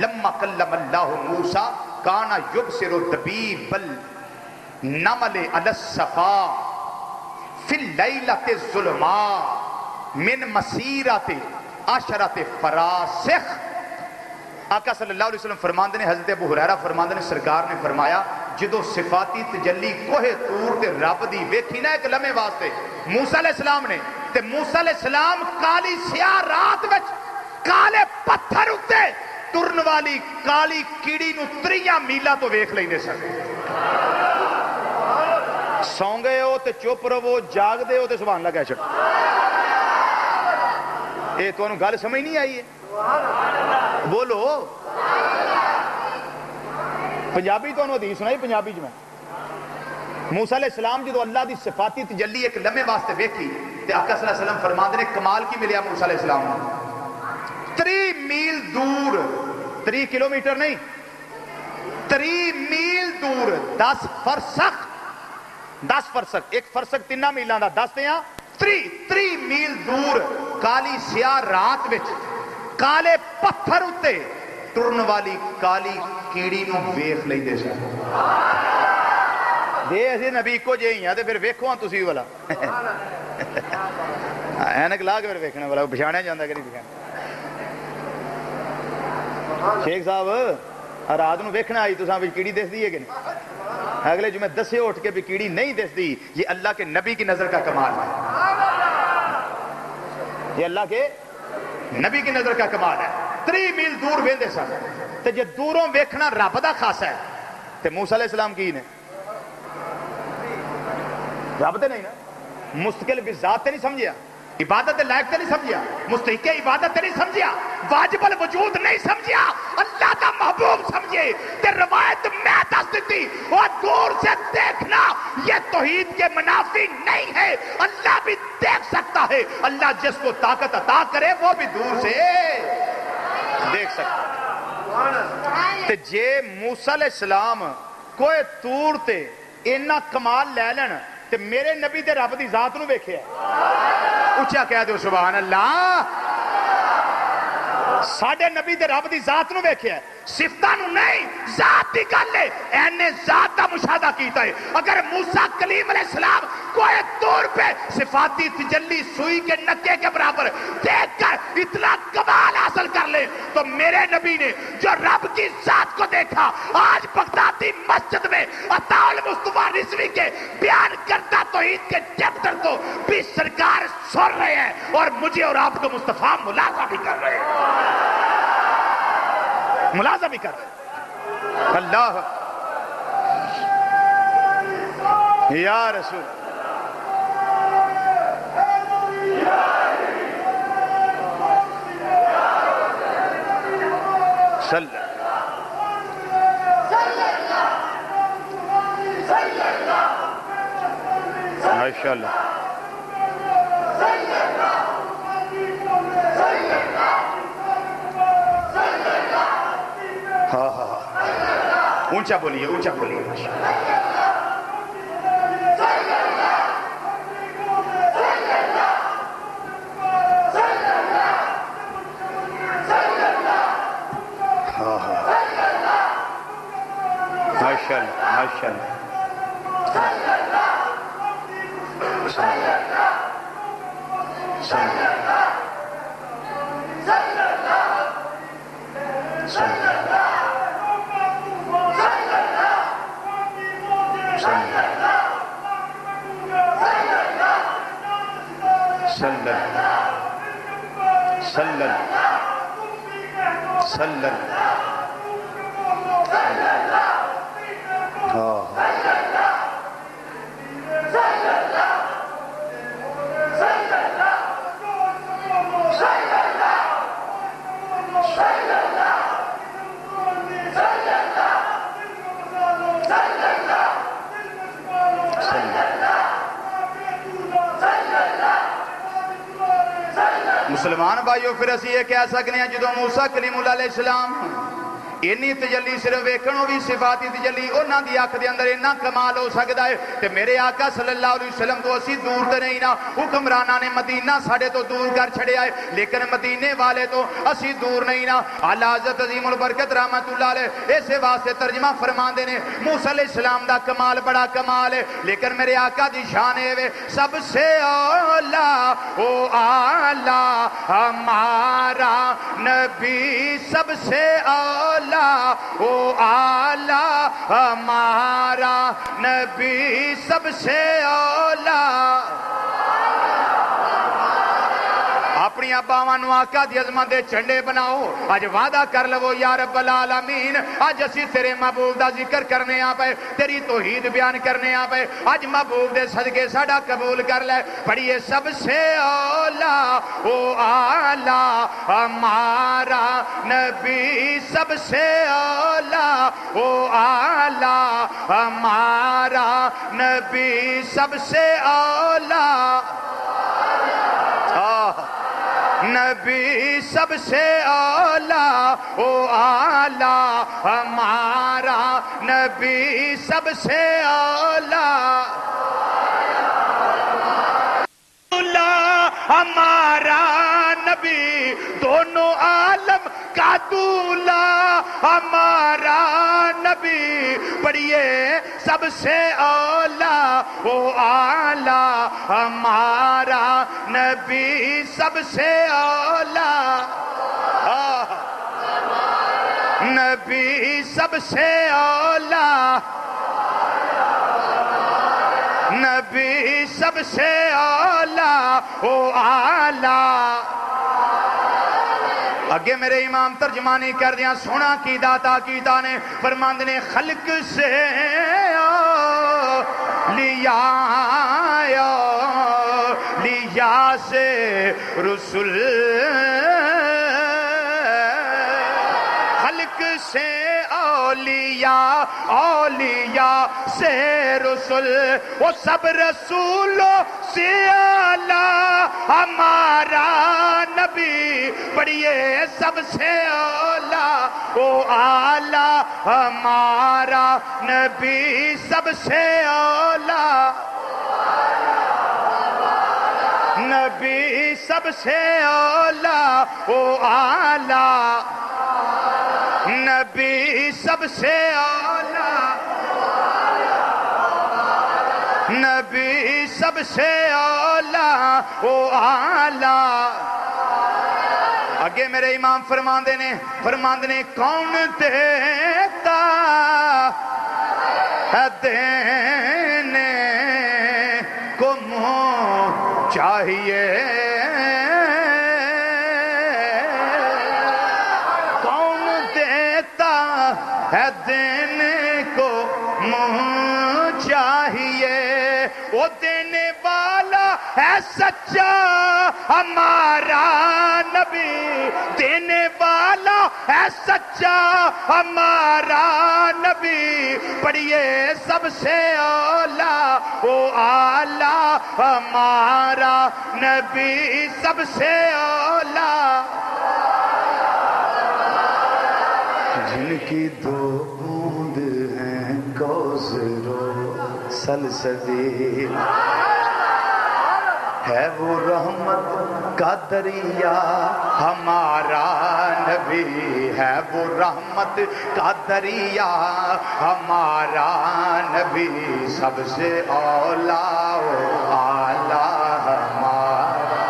S1: لما کلم اللہ موسیٰ کانا یبصر دبیب النمل علی الصفا فی اللیلۃ الظلماء من مسیرات عشرات فراسخ۔ آقا صلی اللہ علیہ وسلم فرماندے نے، حضرت ابو ہریرہ فرماندے نے، سرکار نے فرمایا جدو صفاتی تجلی کوہ طور تے رب دی ویکھی نا ایک لمحے واسطے موسیٰ علیہ السلام نے، تے موسیٰ علیہ السلام کالی سیاہ رات وچ کالے پتھر اتے ٹرن والی کالی کیڑی نو 3 میلاں تو ویکھ لیندے سن۔ سو گئے ہو تے چپ رہو، جاگ دے ہو تے سبحان اللہ کہہ چھڑو۔ اے تو انہوں گل سمجھ نہیں آئی ہے؟ بولو پنجابی تو انہوں حدیث سنائی، پنجابی میں موسیٰ علیہ السلام جدو اللہ دی صفاتی تجلی ایک لمحے واسطے ویکھی تے آقا صلی اللہ علیہ وسلم فرماندے نے کمال کی ملیا موسیٰ علیہ السلام نے 3 میل دور، 3 کلومیٹر نہیں، 3 میل دور، 10 فرسخ، 10 فرسخ، ایک فرسخ 3 میلاں دا 10 دیاں 3 میل دور کالی سیاہ رات وچ کالے پتھر اتے ٹرن والی کالی کیڑی نو ویکھ لیندے سن دے اسی نبی کو جے ہی ہیں تے پھر ویکھو ہاں تسی والا اینک لا کے پھر ویکھنے والا پچھاڑیا جاندا کہ نہیں پچھاڑیا شیخ صاحب رات نو ویکھنا آئی تساں وچ کیڑی دسدی ہے کہ نہیں اگلے جمعے دسے اٹھ کے بھی کیڑی نہیں دسدی یہ اللہ کے نبی کی نظر کا کمال ہے یہ اللہ کے نبی کی نظر کا کمال ہے 3 میل دور ویندے سن تے جے دوروں ویکھنا رب دا خاص ہے تے موسیٰ علیہ السلام کی نے رب تے نہیں نا مستقل بذات تے نہیں سمجھیا عبادت لائق تے نہیں سمجھیا مستحق عبادت تے نہیں سمجھیا واجب الوجود نہیں سمجھیا اللہ کا محبوب سمجھے تے روایت میں دس دیتی اور دور سے دیکھنا یہ توحید کے منافی نہیں ہے اللہ بھی دیکھ سکتا ہے اللہ جس کو طاقت عطا کرے وہ بھی دور سے دیکھ سکتا تے جے موسیٰ علیہ السلام کوئی تور تے اینا کمال لے لین تے میرے نبی تے رب دی ذات نو ویکھیا اچھا کہہ دو سبحان اللہ ساڈے نبی تے رب دی ذات نو ویکھیا صفتاں نو نہیں ذات دی گل ہے اینے ذات دا مشاہدہ کیتا ہے اگر موسیٰ کلیم علیہ السلام کوئی طور پہ صفاتی تجلی سوئی کے نکے کے برابر دیکھ کر اتنا کمال حاصل کر لے تو میرے نبی نے جو رب کی ذات کو دیکھا آج بغدادی مسجد میں عطا المصطفیٰ رضوی کے بیان کرتا توحید کے چیپٹر کو بھی سرکار سن رہے ہیں اور مجھے اور آپ کو مصطفیٰ ملاحظہ بھی کر رہے ہیں ملاحظہ بھی کر اللہ یا رسول صلی ماشاءاللہ ہاں ہاں ہاں اونچا بولیے اونچا بولیے ہاں ہاں ماشاء اللہ ماشاء اللہ مسلمان بھائیو پھر اسی یہ کہہ سکنے ہیں جدو موسیٰ کلیم اللہ علیہ السلام اینی تجلی صرف ویکھنوں بھی صفاتی تجلی انہاں دی آنکھ دے اندر اتنا کمال ہو سکتا ہے کہ میرے آقا صلی اللہ علیہ وسلم تو اسی دور تے نہیں نا حکمرانہ نے مدینہ ساڑھے تو دور کر چھڑے آئے لیکن مدینے والے تو اسی دور نہیں نا اعلیٰ حضرت عظیم البرکت رحمت اللہ علیہ ایسے واسطے ترجمہ فرمان دینے موسیٰ علیہ السلام دا کمال بڑا کمال ہے لیکن میرے آقا دی شان ہے سب سے اولا او اعلیٰ ہمارا نبی سب سے اولا او اعلیٰ ہمارا نبی سب سے اولا اپنی اباوانو آقا دی عظمت دے چنڈے بناؤ آج وعدہ کر لو یا رب العالمین آج اسی تیرے محبوب دا ذکر کرنے آ پے تیری توحید بیان کرنے آ پے آج محبوب دے صدقے ساڑا قبول کر لے پڑھئے سب سے اولا او اعلیٰ ہمارا نبی سب سے اولا او اعلیٰ ہمارا نبی سب سے اولا نبی سب سے اولا او اعلیٰ ہمارا نبی سب سے اولا ہمارا نبی دونوں اعلیٰ اولا ہمارا نبی پڑھیے سب سے اولا او اعلی ہمارا نبی سب سے اولا نبی سب سے اولا نبی سب سے اولا او اعلی اگے میرے امام ترجمانی کر دیا سونا کی داتا کیتا نے فرماند نے خلق سے لیا سے رسول خلق سے اولیاء سے رسول وہ سب رسولوں سے اعلی ہمارا نبی پڑھیے سب سے اولا او اعلی ہمارا نبی سب سے اولا نبی سب سے اولا او اعلی نبی سب سے اولا نبی سب سے اولا او اعلی اگے میرے امام فرماندے نے کون دیتا ہے دینے کو منہ چاہیے کون دیتا ہے دینے کو منہ چاہیے وہ دینے والا ہے سچا ہمارا نبی دینے والا ہے سچا ہمارا نبی پڑھیے سب سے اولا او اعلی ہمارا نبی سب سے اولا جن کی دو بوند ہیں کوثر و سلسبیل ہے وہ رحمت کا دریا ہمارا نبی ہے وہ رحمت کا دریا ہمارا نبی سب سے اولا و اعلی ہمارا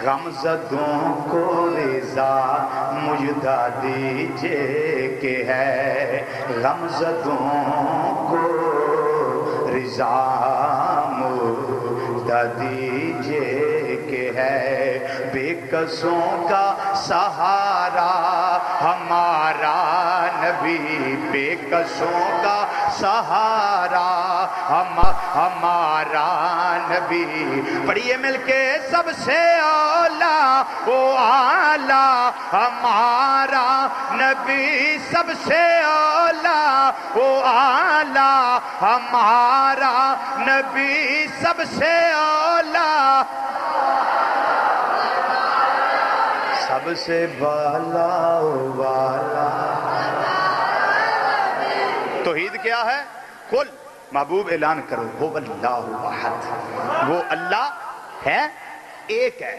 S1: غمزدوں کو رضا مجدہ دیجئے کہ ہے غمزدوں کو رضا مجدہ دیجئے کہ ہے بے کسوں کا سہارا ہمارا نبی بے کسوں کا سہارا ہمارا نبی پڑھیے مل کے سب سے اولا او اعلی ہمارا نبی سب سے اولا او اعلی ہمارا نبی سب سے اولا سب سے بالا والا توحید کیا ہے کل محبوب اعلان کرو هو اللہ احد وہ اللہ ہے ایک ہے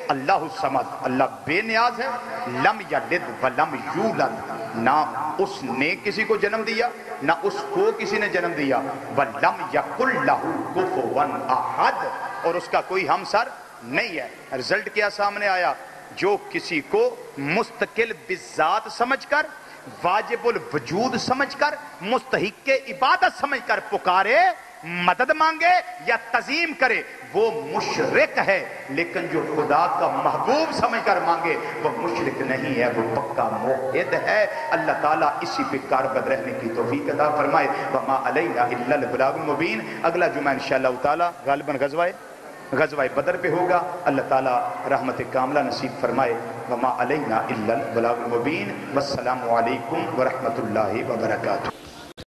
S1: اللہ الصمد اللہ بے نیاز ہے لم یلد ولم یولد نہ اس نے کسی کو جنم دیا نہ اس کو کسی نے جنم دیا ولم یکن لہ کفوا احد اور اس کا کوئی ہمسر نہیں ہے رزلٹ کیا سامنے آیا جو کسی کو مستقل بذات سمجھ کر واجب الوجود سمجھ کر مستحق عبادت سمجھ کر پکارے مدد مانگے یا تعظیم کرے وہ مشرک ہے لیکن جو خدا کا محبوب سمجھ کر مانگے وہ مشرک نہیں ہے وہ پکا موحد ہے اللہ تعالیٰ اسی پہ کاربد رہنے کی توفیق عطا فرمائے وما علینا الا البلاغ المبین اگلا جمعہ انشاءاللہ تعالیٰ غالباً غزوہ بدر پہ ہوگا اللہ تعالیٰ رحمت کاملہ نصیب فرمائے وما علینا الا البلاغ المبین والسلام علیکم ورحمۃ اللہ وبرکاتہ